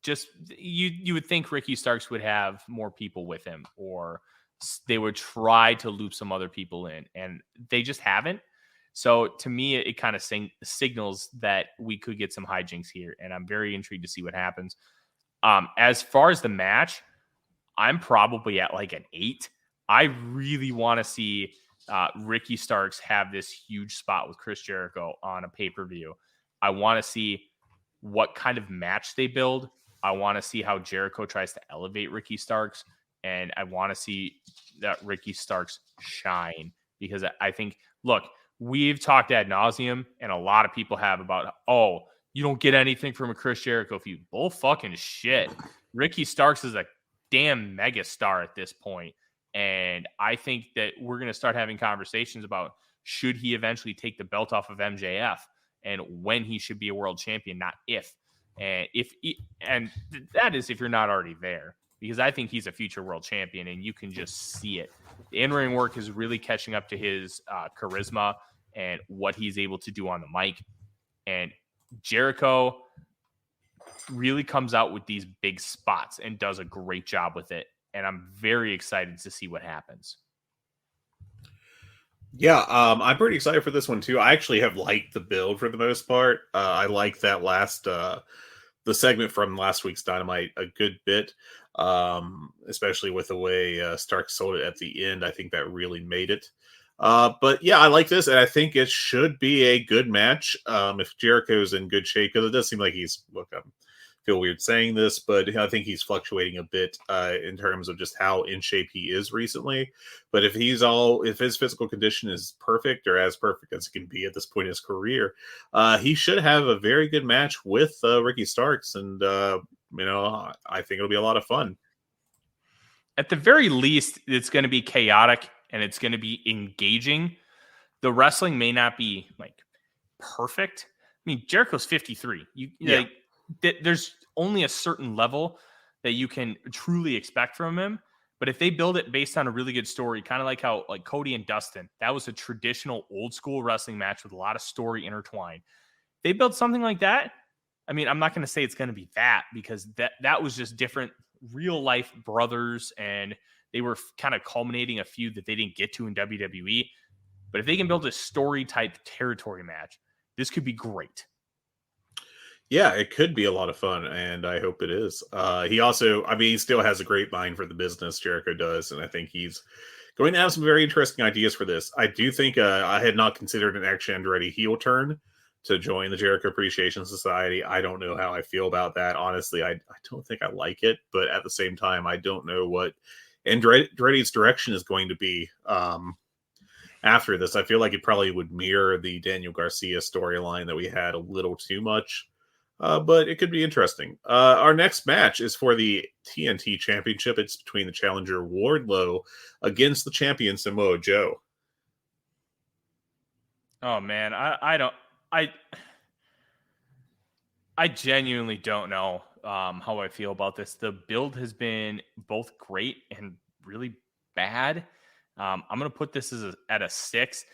Just you would think Ricky Starks would have more people with him, or they would try to loop some other people in, and they just haven't. So to me, it kind of signals that we could get some hijinks here, and I'm very intrigued to see what happens. As far as the match, I'm probably at like an 8. I really want to see Ricky Starks have this huge spot with Chris Jericho on a pay-per-view. I want to see what kind of match they build. I want to see how Jericho tries to elevate Ricky Starks, and I want to see that Ricky Starks shine, because I think, look, we've talked ad nauseum, and a lot of people have, about, oh, you don't get anything from a Chris Jericho feud. Bull fucking shit. Ricky Starks is a damn mega star at this point, and I think that we're going to start having conversations about, should he eventually take the belt off of MJF, and when he should be a world champion, not if. And that is if you're not already there, because I think he's a future world champion, and you can just see it. The in-ring work is really catching up to his charisma and what he's able to do on the mic. And Jericho really comes out with these big spots and does a great job with it. And I'm very excited to see what happens. Yeah, I'm pretty excited for this one too. I actually have liked the build for the most part. I like that the segment from last week's Dynamite a good bit, especially with the way Stark sold it at the end. I think that really made it. But yeah, I like this, and I think it should be a good match if Jericho's in good shape, because it does seem like he's, look, I feel weird saying this, but I think he's fluctuating a bit in terms of just how in shape he is recently. But if his physical condition is perfect, or as perfect as it can be at this point in his career, he should have a very good match with Ricky Starks, and I think it'll be a lot of fun. At the very least, it's going to be chaotic and it's going to be engaging. The wrestling may not be like perfect. I mean, Jericho's 53. There's only a certain level that you can truly expect from him. But if they build it based on a really good story, kind of like how like Cody and Dustin, that was a traditional old school wrestling match with a lot of story intertwined. They built something like that. I mean, I'm not going to say it's going to be that, because that was just different real life brothers, and they were kind of culminating a feud that they didn't get to in WWE. But if they can build a story type territory match, this could be great. Yeah, it could be a lot of fun, and I hope it is. He also, I mean, he still has a great mind for the business, Jericho does, and I think he's going to have some very interesting ideas for this. I do think I had not considered an Action Andretti heel turn to join the Jericho Appreciation Society. I don't know how I feel about that. Honestly, I don't think I like it, but at the same time, I don't know what Andretti's direction is going to be after this. I feel like it probably would mirror the Daniel Garcia storyline that we had a little too much. But it could be interesting. Our next match is for the TNT Championship. It's between the challenger Wardlow against the champion Samoa Joe. Oh man, I genuinely don't know how I feel about this. The build has been both great and really bad. I'm going to put this at a 6.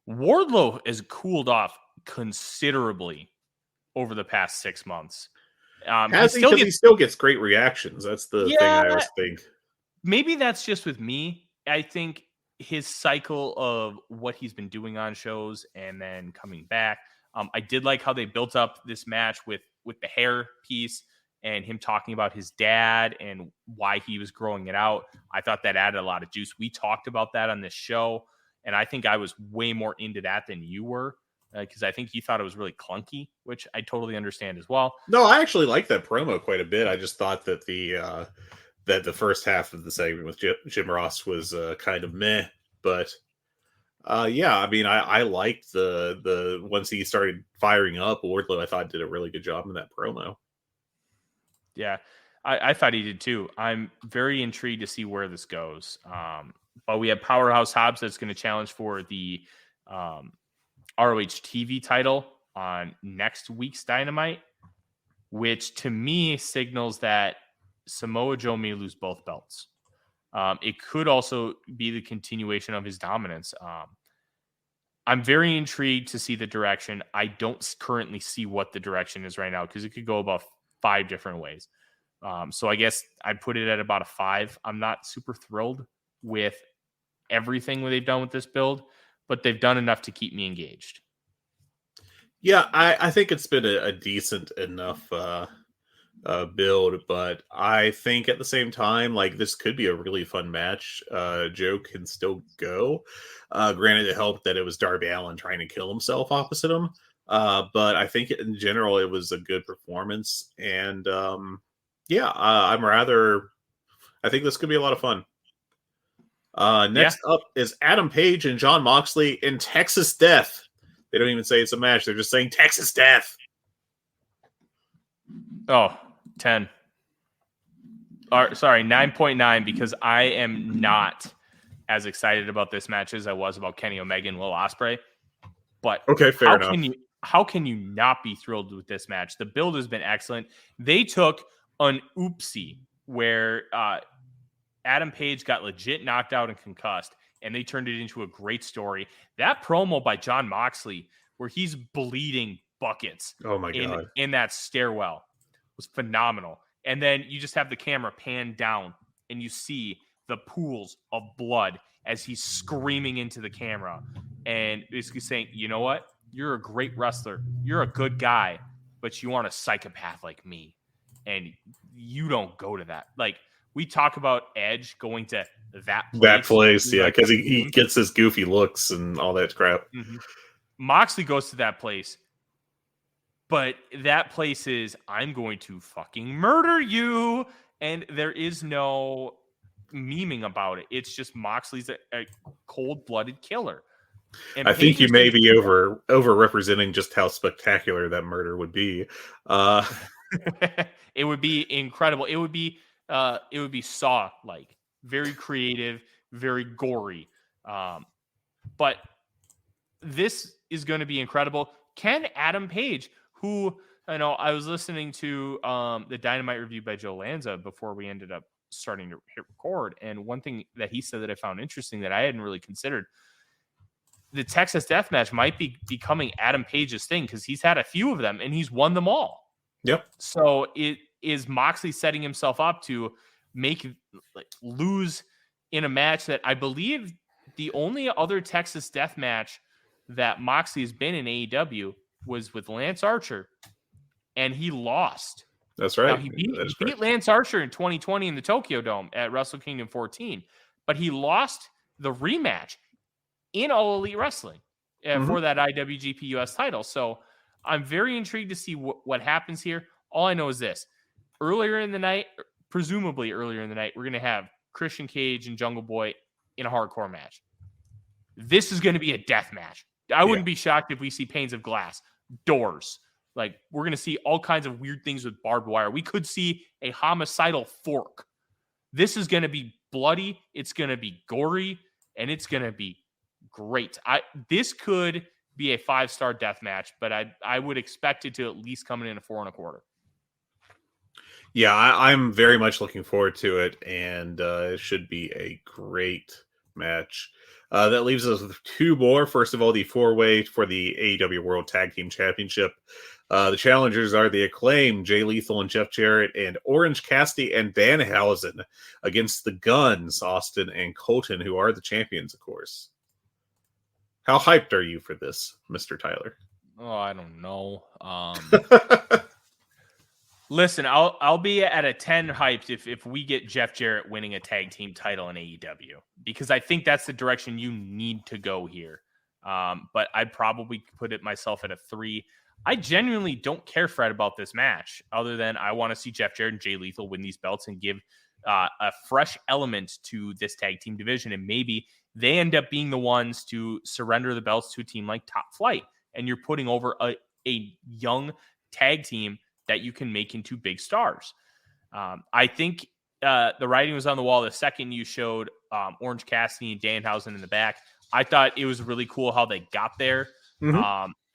Wardlow has cooled off considerably over the past 6 months. He still gets great reactions. That's the thing I always think. Maybe that's just with me. I think his cycle of what he's been doing on shows and then coming back. I did like how they built up this match with the hair piece and him talking about his dad and why he was growing it out. I thought that added a lot of juice. We talked about that on this show, and I think I was way more into that than you were. Because I think you thought it was really clunky, which I totally understand as well. No, I actually like that promo quite a bit. I just thought that the first half of the segment with Jim Ross was kind of meh. But yeah, I mean, I liked the once he started firing up, Wardlow, I thought did a really good job in that promo. Yeah, I thought he did too. I'm very intrigued to see where this goes. But we have Powerhouse Hobbs that's going to challenge for the ROH TV title on next week's Dynamite, which to me signals that Samoa Joe may lose both belts. It could also be the continuation of his dominance. I'm very intrigued to see the direction. I don't currently see what the direction is right now because it could go about 5 different ways. So I guess I'd put it at about a 5. I'm not super thrilled with everything they've done with this build, but they've done enough to keep me engaged. Yeah, I think it's been a decent enough build, but I think at the same time, like, this could be a really fun match. Joe can still go. Granted, it helped that it was Darby Allin trying to kill himself opposite him. But I think in general, it was a good performance. And yeah, I think this could be a lot of fun. Next up is Adam Page and Jon Moxley in Texas Death. They don't even say it's a match. They're just saying Texas Death. Oh, 10. Sorry, 9.9, because I am not as excited about this match as I was about Kenny Omega and Will Ospreay. But okay, fair enough. How can you not be thrilled with this match? The build has been excellent. They took an oopsie where Adam Page got legit knocked out and concussed, and they turned it into a great story. That promo by Jon Moxley, where he's bleeding buckets oh my God. in that stairwell, was phenomenal. And then you just have the camera pan down, and you see the pools of blood as he's screaming into the camera and basically saying, you know what? You're a great wrestler. You're a good guy, but you aren't a psychopath like me. And you don't go to that. Like, we talk about Edge going to that place. That place, yeah, because he gets his goofy looks and all that crap. Mm-hmm. Moxley goes to that place. But that place is, I'm going to fucking murder you. And there is no memeing about it. It's just Moxley's a cold-blooded killer. And I think you may be over representing just how spectacular that murder would be. It would be incredible. It would be Saw-like, very creative, very gory. But this is going to be incredible. Can Adam Page, who I know I was listening to the Dynamite review by Joe Lanza before we ended up starting to hit record. And one thing that he said that I found interesting that I hadn't really considered, the Texas Deathmatch might be becoming Adam Page's thing because he's had a few of them and he's won them all. Yep. So it is Moxley setting himself up to lose in a match that I believe the only other Texas Deathmatch that Moxley has been in AEW was with Lance Archer, and he lost. That's right. Now, he beat Lance Archer in 2020 in the Tokyo Dome at Wrestle Kingdom 14, but he lost the rematch in All Elite Wrestling for that IWGP US title. So I'm very intrigued to see what happens here. All I know is this. Presumably earlier in the night, we're going to have Christian Cage and Jungle Boy in a hardcore match. This is going to be a death match. I wouldn't be shocked if we see panes of glass, doors. Like, we're going to see all kinds of weird things with barbed wire. We could see a homicidal fork. This is going to be bloody. It's going to be gory, and it's going to be great. This could be a 5-star death match, but I would expect it to at least come in a 4.25. Yeah, I'm very much looking forward to it, and it should be a great match. That leaves us with 2 more. First of all, the 4-way for the AEW World Tag Team Championship. The challengers are the Acclaim, Jay Lethal and Jeff Jarrett, and Orange Cassidy and Danhausen against the Guns, Austin and Colton, who are the champions, of course. How hyped are you for this, Mr. Tyler? Oh, I don't know. Listen, I'll be at a 10 hyped if we get Jeff Jarrett winning a tag team title in AEW, because I think that's the direction you need to go here. But I'd probably put it myself at a 3. I genuinely don't care, Fred, about this match, other than I want to see Jeff Jarrett and Jay Lethal win these belts and give a fresh element to this tag team division. And maybe they end up being the ones to surrender the belts to a team like Top Flight. And you're putting over a young tag team that you can make into big stars. I think the writing was on the wall the second you showed Orange Cassidy and Danhausen in the back. I thought it was really cool how they got there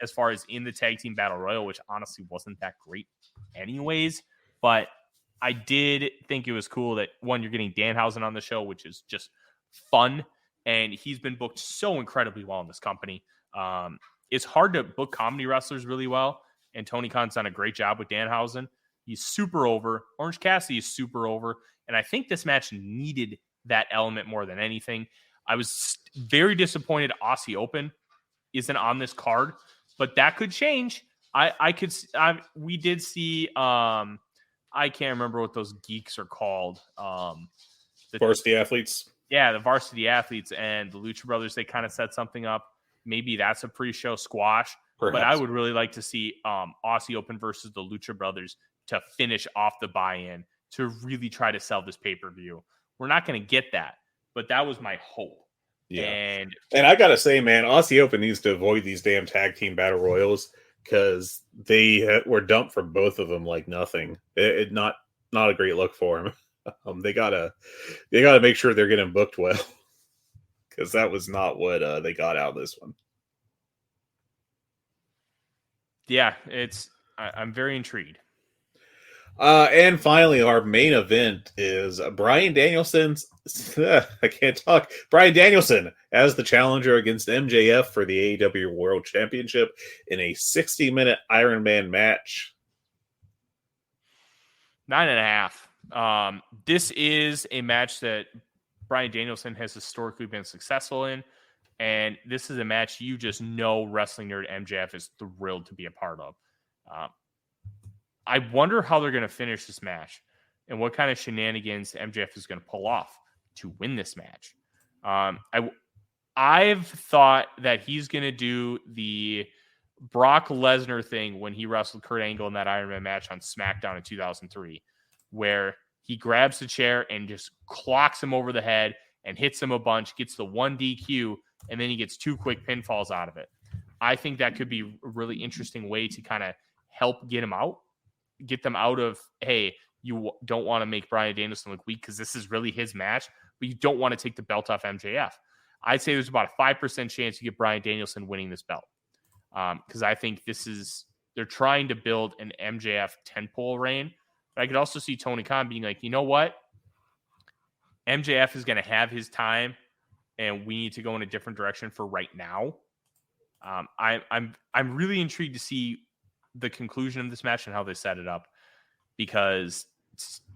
as far as in the tag team battle royal, which honestly wasn't that great anyways. But I did think it was cool that, one, you're getting Danhausen on the show, which is just fun. And he's been booked so incredibly well in this company. It's hard to book comedy wrestlers really well. And Tony Khan's done a great job with Danhausen. He's super over. Orange Cassidy is super over. And I think this match needed that element more than anything. I was very disappointed Aussie Open isn't on this card, but that could change. We did see, I can't remember what those geeks are called. The Varsity Athletes. Yeah, the Varsity Athletes and the Lucha Brothers, they kind of set something up. Maybe that's a pre-show squash. Perhaps. But I would really like to see Aussie Open versus the Lucha Brothers to finish off the buy-in to really try to sell this pay-per-view. We're not going to get that, but that was my hope. Yeah. And I got to say, man, Aussie Open needs to avoid these damn tag team battle royals because they were dumped from both of them like nothing. Not a great look for them. They gotta make sure they're getting booked well because that was not what they got out of this one. Yeah, I'm very intrigued. And finally, our main event is Bryan Danielson's. I can't talk. Bryan Danielson as the challenger against MJF for the AEW World Championship in a 60-minute Iron Man match. 9.5. This is a match that Bryan Danielson has historically been successful in. And this is a match you just know wrestling nerd MJF is thrilled to be a part of. I wonder how they're going to finish this match and what kind of shenanigans MJF is going to pull off to win this match. I've thought that he's going to do the Brock Lesnar thing when he wrestled Kurt Angle in that Iron Man match on SmackDown in 2003, where he grabs the chair and just clocks him over the head and hits him a bunch, gets the 1 DQ, and then he gets 2 quick pinfalls out of it. I think that could be a really interesting way to kind of help get them out of, hey, you don't want to make Bryan Danielson look weak because this is really his match, but you don't want to take the belt off MJF. I'd say there's about a 5% chance you get Bryan Danielson winning this belt because I think they're trying to build an MJF 10-pole reign. But I could also see Tony Khan being like, you know what? MJF is going to have his time, and we need to go in a different direction for right now. I'm really intrigued to see the conclusion of this match and how they set it up, because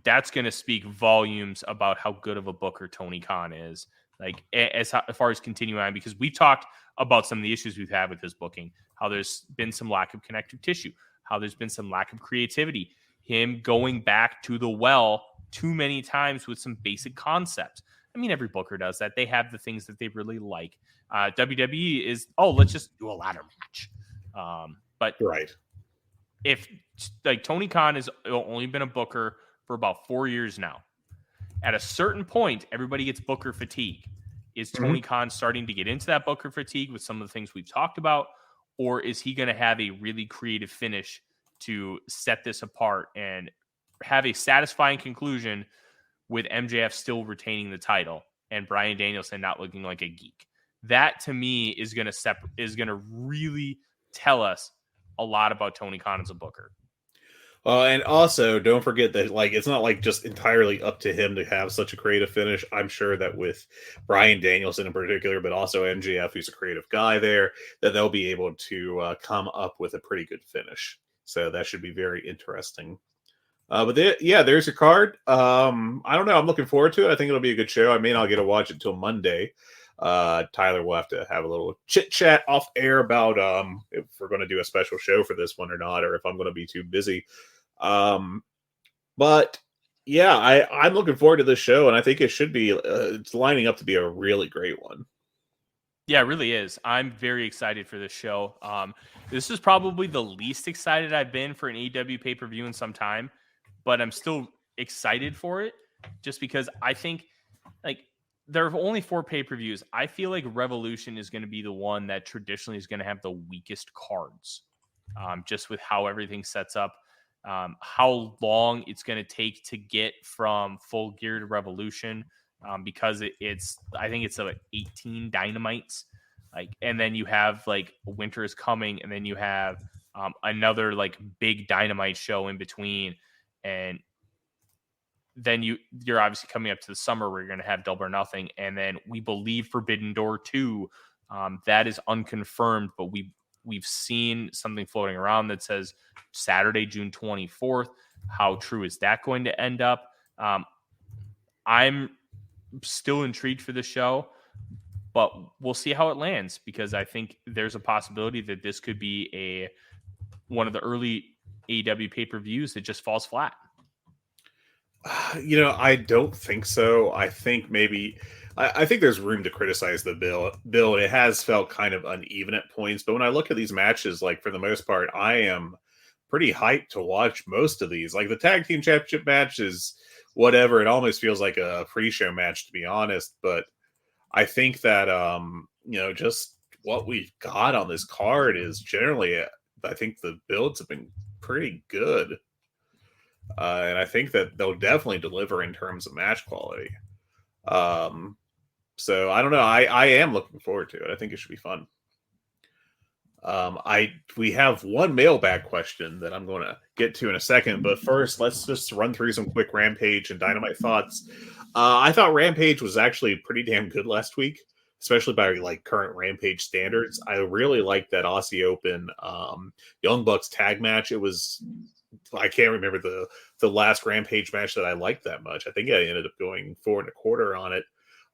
that's going to speak volumes about how good of a booker Tony Khan is. Like, as far as continuing on, because we've talked about some of the issues we've had with his booking, how there's been some lack of connective tissue, how there's been some lack of creativity, him going back to the well too many times with some basic concepts. I mean, every booker does that. They have the things that they really like. WWE is, let's just do a ladder match. But right. If like Tony Khan has only been a booker for about 4 years now, at a certain point, everybody gets booker fatigue. Is Tony Khan starting to get into that booker fatigue with some of the things we've talked about? Or is he going to have a really creative finish to set this apart and have a satisfying conclusion with MJF still retaining the title and Bryan Danielson not looking like a geek? That to me is going to really tell us a lot about Tony Khan as a booker. And also, don't forget that it's not like just entirely up to him to have such a creative finish. I'm sure that with Bryan Danielson in particular, but also MJF, who's a creative guy there, that they'll be able to come up with a pretty good finish. So that should be very interesting. There's your card. I don't know. I'm looking forward to it. I think it'll be a good show. I may not get to watch it till Monday. Tyler will have to have a little chit chat off air about if we're going to do a special show for this one or not, or if I'm going to be too busy. But yeah, I'm looking forward to this show, and I think it should be it's lining up to be a really great one. Yeah, it really is. I'm very excited for this show. This is probably the least excited I've been for an AEW pay-per-view in some time, but I'm still excited for it just because I think there are only 4 pay-per-views. I feel like Revolution is going to be the one that traditionally is going to have the weakest cards, just with how everything sets up, how long it's going to take to get from Full Gear to Revolution, because I think it's 18 Dynamites, and then you have Winter is Coming, and then you have another big Dynamite show in between, and then you're obviously coming up to the summer where you're going to have Double or Nothing. And then we believe Forbidden Door 2, that is unconfirmed, but we've seen something floating around that says Saturday, June 24th. How true is that going to end up? I'm still intrigued for the show, but we'll see how it lands, because I think there's a possibility that this could be one of the early AEW pay-per-views that just falls flat. I don't think so. I think maybe I think there's room to criticize the bill. It has felt kind of uneven at points, but when I look at these matches, for the most part, I am pretty hyped to watch most of these. The tag team championship match is whatever. It almost feels like a pre-show match, to be honest. But I think that just what we've got on this card is generally, I think the builds have been pretty good. And I think that they'll definitely deliver in terms of match quality. So I don't know. I am looking forward to it. I think it should be fun. We have one mailbag question that I'm going to get to in a second, but first let's just run through some quick Rampage and Dynamite thoughts. I thought Rampage was actually pretty damn good last week, especially by current Rampage standards. I really liked that Aussie Open Young Bucks tag match. I can't remember the last Rampage match that I liked that much. I think I ended up going 4 1/4 on it.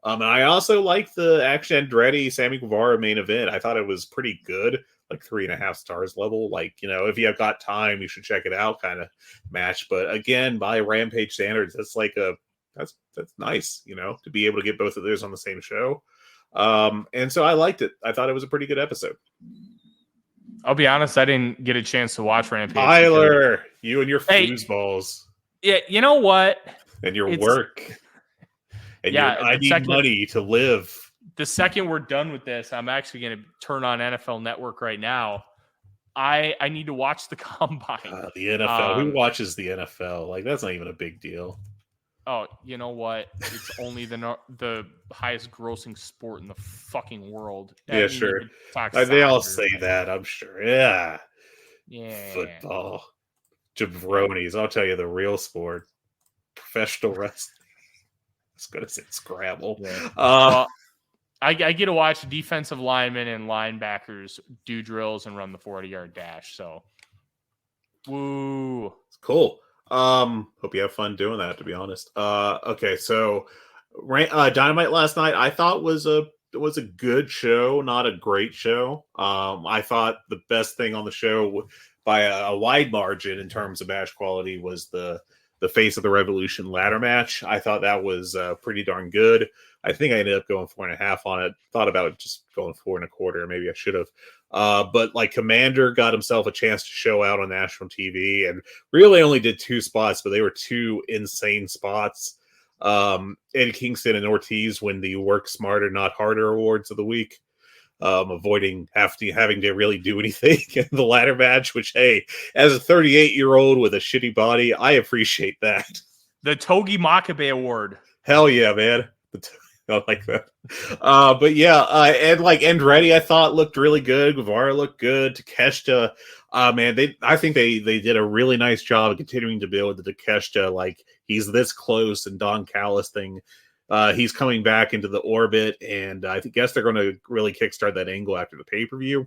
And I also liked the Action Andretti Sammy Guevara main event. I thought it was pretty good, 3.5 stars level. If you have got time, you should check it out kind of match. But again, by Rampage standards, that's that's nice, to be able to get both of those on the same show. And so I liked it. I thought it was a pretty good episode. I'll be honest, I didn't get a chance to watch Rampage. Tyler, you and your foosballs. Yeah, you know what? And your work. And I need money to live. The second we're done with this, I'm actually going to turn on NFL Network right now. I need to watch the Combine. The NFL. Who watches the NFL? That's not even a big deal. Oh, you know what? It's only the highest grossing sport in the fucking world. Yeah, sure. They all say that, I'm sure. Yeah. Football. Jabronis. I'll tell you the real sport. Professional wrestling. was going to say Scrabble. Yeah. Well, I get to watch defensive linemen and linebackers do drills and run the 40-yard dash. So, woo. It's cool. Hope you have fun doing that, to be honest. Okay, so Dynamite last night I thought was a good show, not a great show. I thought the best thing on the show by a wide margin in terms of match quality was the Face of the Revolution ladder match. I thought that was pretty darn good. I think I ended up going 4.5 on it. Thought about just going 4.25. Maybe I should have. But like Commander got himself a chance to show out on national TV and really only did 2 spots, but they were 2 insane spots. Eddie Kingston and Ortiz win the Work Smarter, Not Harder awards of the week. Avoiding having to really do anything in the ladder match, which, hey, as a 38-year-old with a shitty body, I appreciate that. The Togi Makabe Award. Hell yeah, man. I like that. But yeah, and like Andretti, I thought looked really good. Guevara looked good. Takeshita, man, I think they did a really nice job of continuing to build the Takeshita. Like he's this close, and Don Callis thing. He's coming back into the orbit, and I guess they're going to really kickstart that angle after the pay-per-view,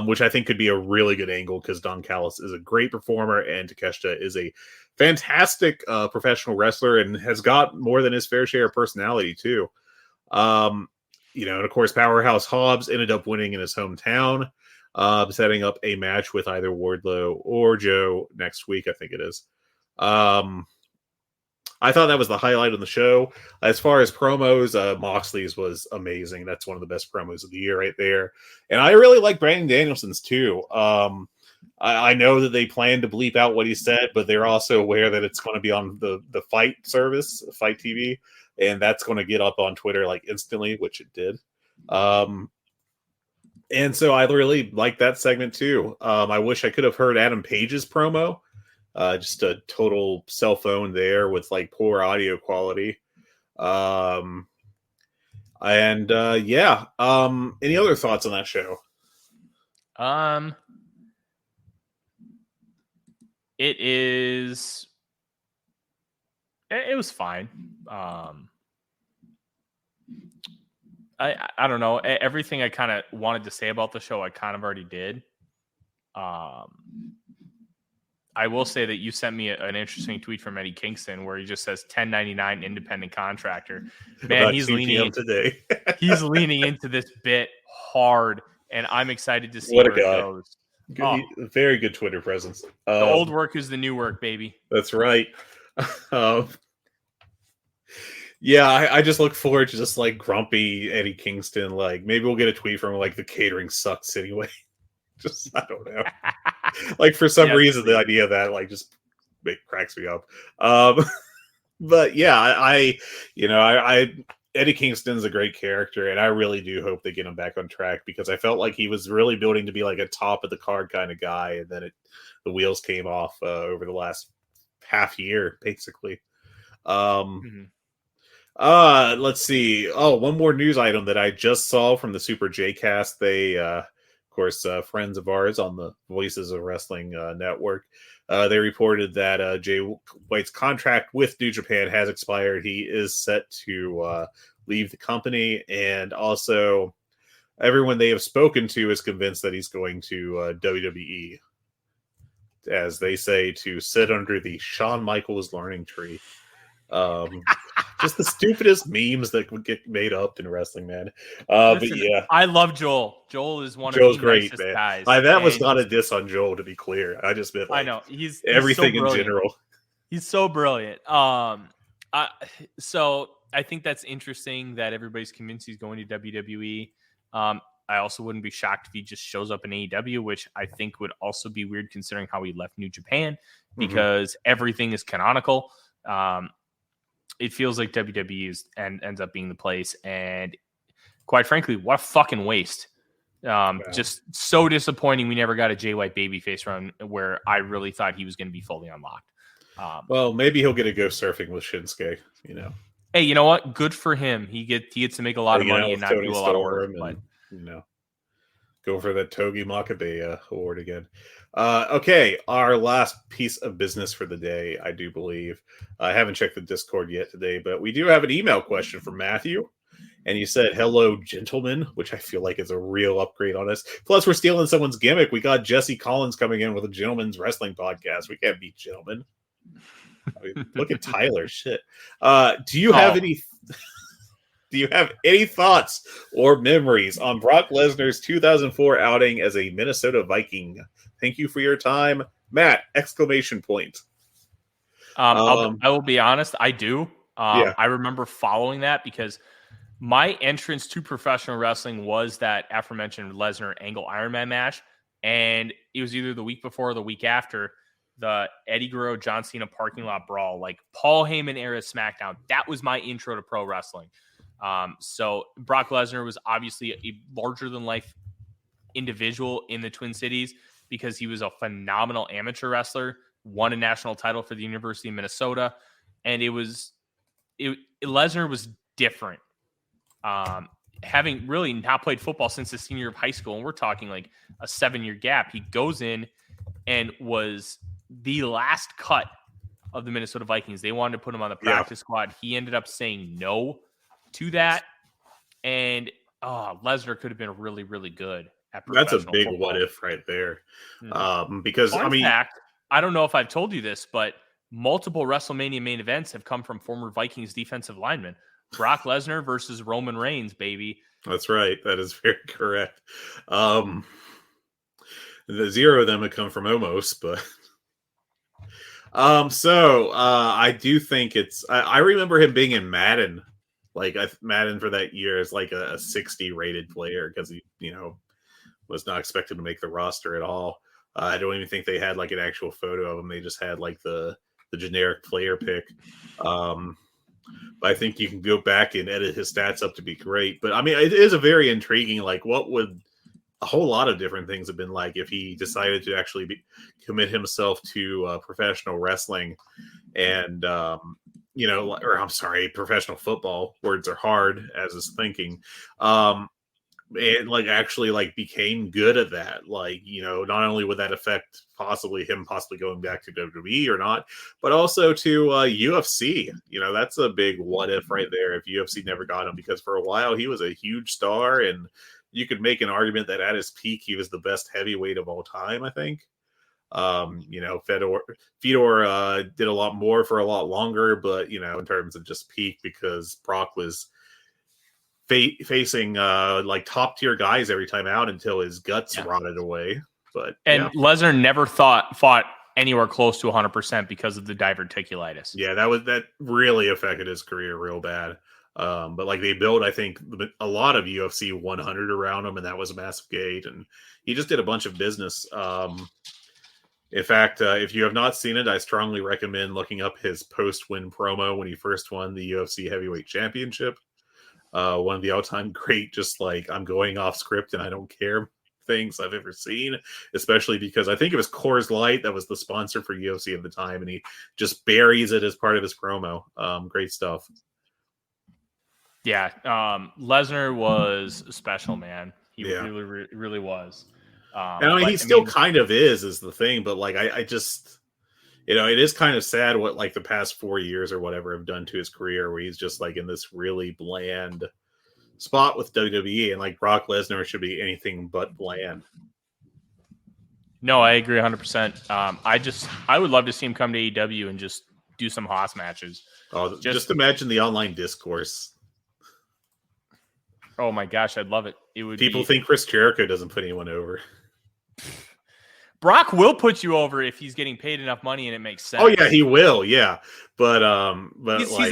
which I think could be a really good angle because Don Callis is a great performer, and Takeshita is a fantastic professional wrestler and has got more than his fair share of personality, too. And of course, Powerhouse Hobbs ended up winning in his hometown, setting up a match with either Wardlow or Joe next week, I think it is. I thought that was the highlight of the show. As far as promos, Moxley's was amazing. That's one of the best promos of the year right there. And I really like Brandon Danielson's too. I know that they plan to bleep out what he said, but they're also aware that it's going to be on the Fight service, Fight TV, and that's going to get up on Twitter like instantly, which it did. And so I really like that segment too. I wish I could have heard Adam Page's promo. Just a total cell phone there with like poor audio quality. Any other thoughts on that show? It was fine. I don't know. Everything I kind of wanted to say about the show, I kind of already did. I will say that you sent me an interesting tweet from Eddie Kingston where he just says 1099 independent contractor. Man, he's leaning today. He's leaning into this bit hard, and I'm excited to see where it goes. Good, very good Twitter presence. The old work is the new work, baby. That's right. Yeah, I just look forward to just like grumpy Eddie Kingston. Like maybe we'll get a tweet from like the catering sucks anyway. Just I don't know. Like for some reason, the idea of that like just cracks me up. But yeah, I Eddie Kingston's a great character, and I really do hope they get him back on track because I felt like he was really building to be like a top of the card kind of guy, and then the wheels came off over the last half year, basically. Let's see. Oh, one more news item that I just saw from the Super J Cast. They of course, friends of ours on the Voices of Wrestling network. They reported that Jay White's contract with New Japan has expired. He is set to leave the company, and also everyone they have spoken to is convinced that he's going to WWE, as they say, to sit under the Shawn Michaels learning tree. Just the stupidest memes that would get made up in wrestling, man. But yeah, I love Joel. Joel is one Joel's of the great, nicest man. guys. That was not a diss on Joel, to be clear. I just meant like, I know he's everything so in general. He's so brilliant. So I think that's interesting that everybody's convinced he's going to WWE. I also wouldn't be shocked if he just shows up in AEW, which I think would also be weird considering how he left New Japan because everything is canonical. It feels like WWE ends up being the place. And quite frankly, what a fucking waste. Just so disappointing we never got a Jay White babyface run where I really thought he was going to be fully unlocked. Well, maybe he'll get to go surfing with Shinsuke, Hey, you know what? Good for him. He gets to make a lot of money and not do a lot of work. And, Go for the Togi Makabe award again. Okay, our last piece of business for the day, I do believe. I haven't checked the Discord yet today, but we do have an email question from Matthew. And he said, "Hello, gentlemen," which I feel like is a real upgrade on us. Plus, we're stealing someone's gimmick. We got Jesse Collins coming in with a gentleman's wrestling podcast. We can't be gentlemen. I mean, look at Tyler. Shit. Do you have any? Do you have any thoughts or memories on Brock Lesnar's 2004 outing as a Minnesota Viking? Thank you for your time, Matt! Exclamation point. I will be honest. I do. Yeah. I remember following that because my entrance to professional wrestling was that aforementioned Lesnar Angle Iron Man match. And it was either the week before or the week after the Eddie Guerrero John Cena parking lot brawl, like Paul Heyman era SmackDown. That was my intro to pro wrestling. So Brock Lesnar was obviously a larger than life individual in the Twin Cities because he was a phenomenal amateur wrestler, won a national title for the University of Minnesota. And Lesnar was different. Having really not played football since his senior year of high school, and we're talking like a 7-year gap, he goes in and was the last cut of the Minnesota Vikings. They wanted to put him on the practice squad. He ended up saying no to that, and Lesnar could have been really, really good at That's a big football. what if right there. Mm-hmm. Because Fun fact, I don't know if I've told you this, but multiple WrestleMania main events have come from former Vikings defensive linemen. Brock Lesnar versus Roman Reigns, baby. That's right. That is very correct. The 0 of them have come from Omos, but I do think I remember him being in Madden, like Madden for that year as like a 60 rated player because he, was not expected to make the roster at all. I don't even think they had like an actual photo of him. They just had like the generic player pick. I think you can go back and edit his stats up to be great. But I mean, it is a very intriguing, like what would a whole lot of different things have been like if he decided to actually commit himself to professional wrestling and, professional football. Words are hard as is thinking. And like actually like became good at that. Like, not only would that affect possibly going back to WWE or not, but also to UFC. That's a big what if right there if UFC never got him, because for a while he was a huge star and you could make an argument that at his peak he was the best heavyweight of all time, I think. Fedor did a lot more for a lot longer, but in terms of just peak, because Brock was facing like top tier guys every time out until his guts rotted away. But Lesnar never fought anywhere close to 100% because of the diverticulitis. Yeah, that really affected his career real bad. But like they built, I think, a lot of UFC 100 around him, and that was a massive gate. And he just did a bunch of business. In fact, if you have not seen it, I strongly recommend looking up his post-win promo when he first won the UFC Heavyweight Championship. One of the all-time great, just like I'm going off script and I don't care things I've ever seen, especially because I think it was Coors Light that was the sponsor for UFC at the time, and he just buries it as part of his promo. Great stuff. Yeah, Lesnar was special, man. He really, really was. And I mean, he still kind of is the thing, but like I just, it is kind of sad what like the past 4 years or whatever have done to his career, where he's just like in this really bland spot with WWE, and like Brock Lesnar should be anything but bland. No, I agree 100%. I would love to see him come to AEW and just do some Haas matches. Oh, just imagine the online discourse. Oh my gosh, I'd love it. People think Chris Jericho doesn't put anyone over. Brock will put you over if he's getting paid enough money and it makes sense. Oh yeah, he will. Yeah, but he's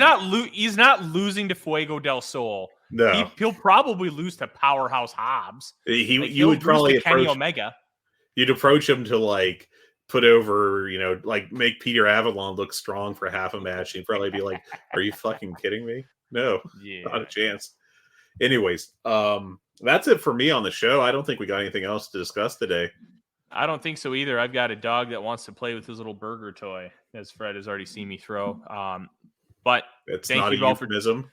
not losing to Fuego del Sol. No, he'll probably lose to Powerhouse Hobbs. You would probably Kenny Omega. You'd approach him to like put over, like make Peter Avalon look strong for half a match. He'd probably be like, "Are you fucking kidding me? No, not a chance." Anyways, that's it for me on the show. I don't think we got anything else to discuss today. I don't think so either. I've got a dog that wants to play with his little burger toy, as Fred has already seen me throw. But it's not a euphemism.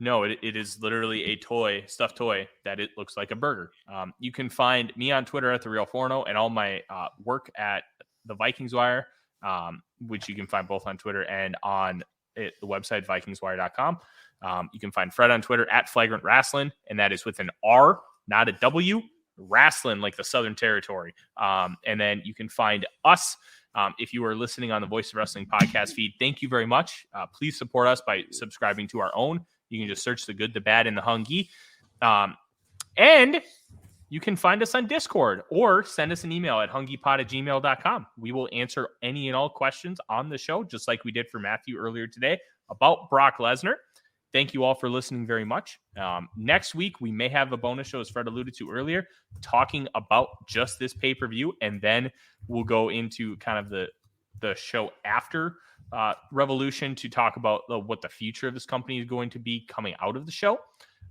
No, it is literally a toy, stuffed toy that it looks like a burger. You can find me on Twitter at @TheRealForno and all my work at the Vikings Wire, which you can find both on Twitter and on the website VikingsWire.com. You can find Fred on Twitter at Flagrant Wrestling, and that is with an R, not a W. Wrestling, like the Southern Territory. And then you can find us if you are listening on the Voice of Wrestling podcast feed. Thank you very much. Please support us by subscribing to our own. You can just search the good, the bad, and the Hungee. And you can find us on Discord or send us an email at hungeepod@gmail.com. We will answer any and all questions on the show, just like we did for Matthew earlier today about Brock Lesnar. Thank you all for listening very much. Next week, we may have a bonus show, as Fred alluded to earlier, talking about just this pay-per-view, and then we'll go into kind of the show after Revolution to talk about what the future of this company is going to be coming out of the show.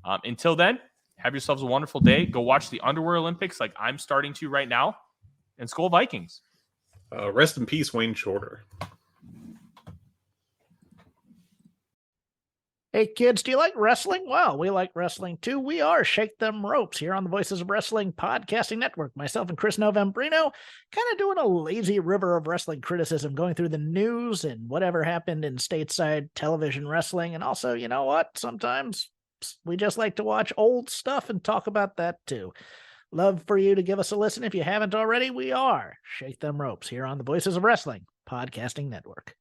Until then, have yourselves a wonderful day. Go watch the Underwear Olympics like I'm starting to right now. And Skol Vikings. Rest in peace, Wayne Shorter. Hey kids, do you like wrestling? Well, we like wrestling too. We are Shake Them Ropes here on the Voices of Wrestling Podcasting Network. Myself and Chris Novembrino kind of doing a lazy river of wrestling criticism, going through the news and whatever happened in stateside television wrestling. And also, you know what? Sometimes we just like to watch old stuff and talk about that too. Love for you to give us a listen. If you haven't already, we are Shake Them Ropes here on the Voices of Wrestling Podcasting Network.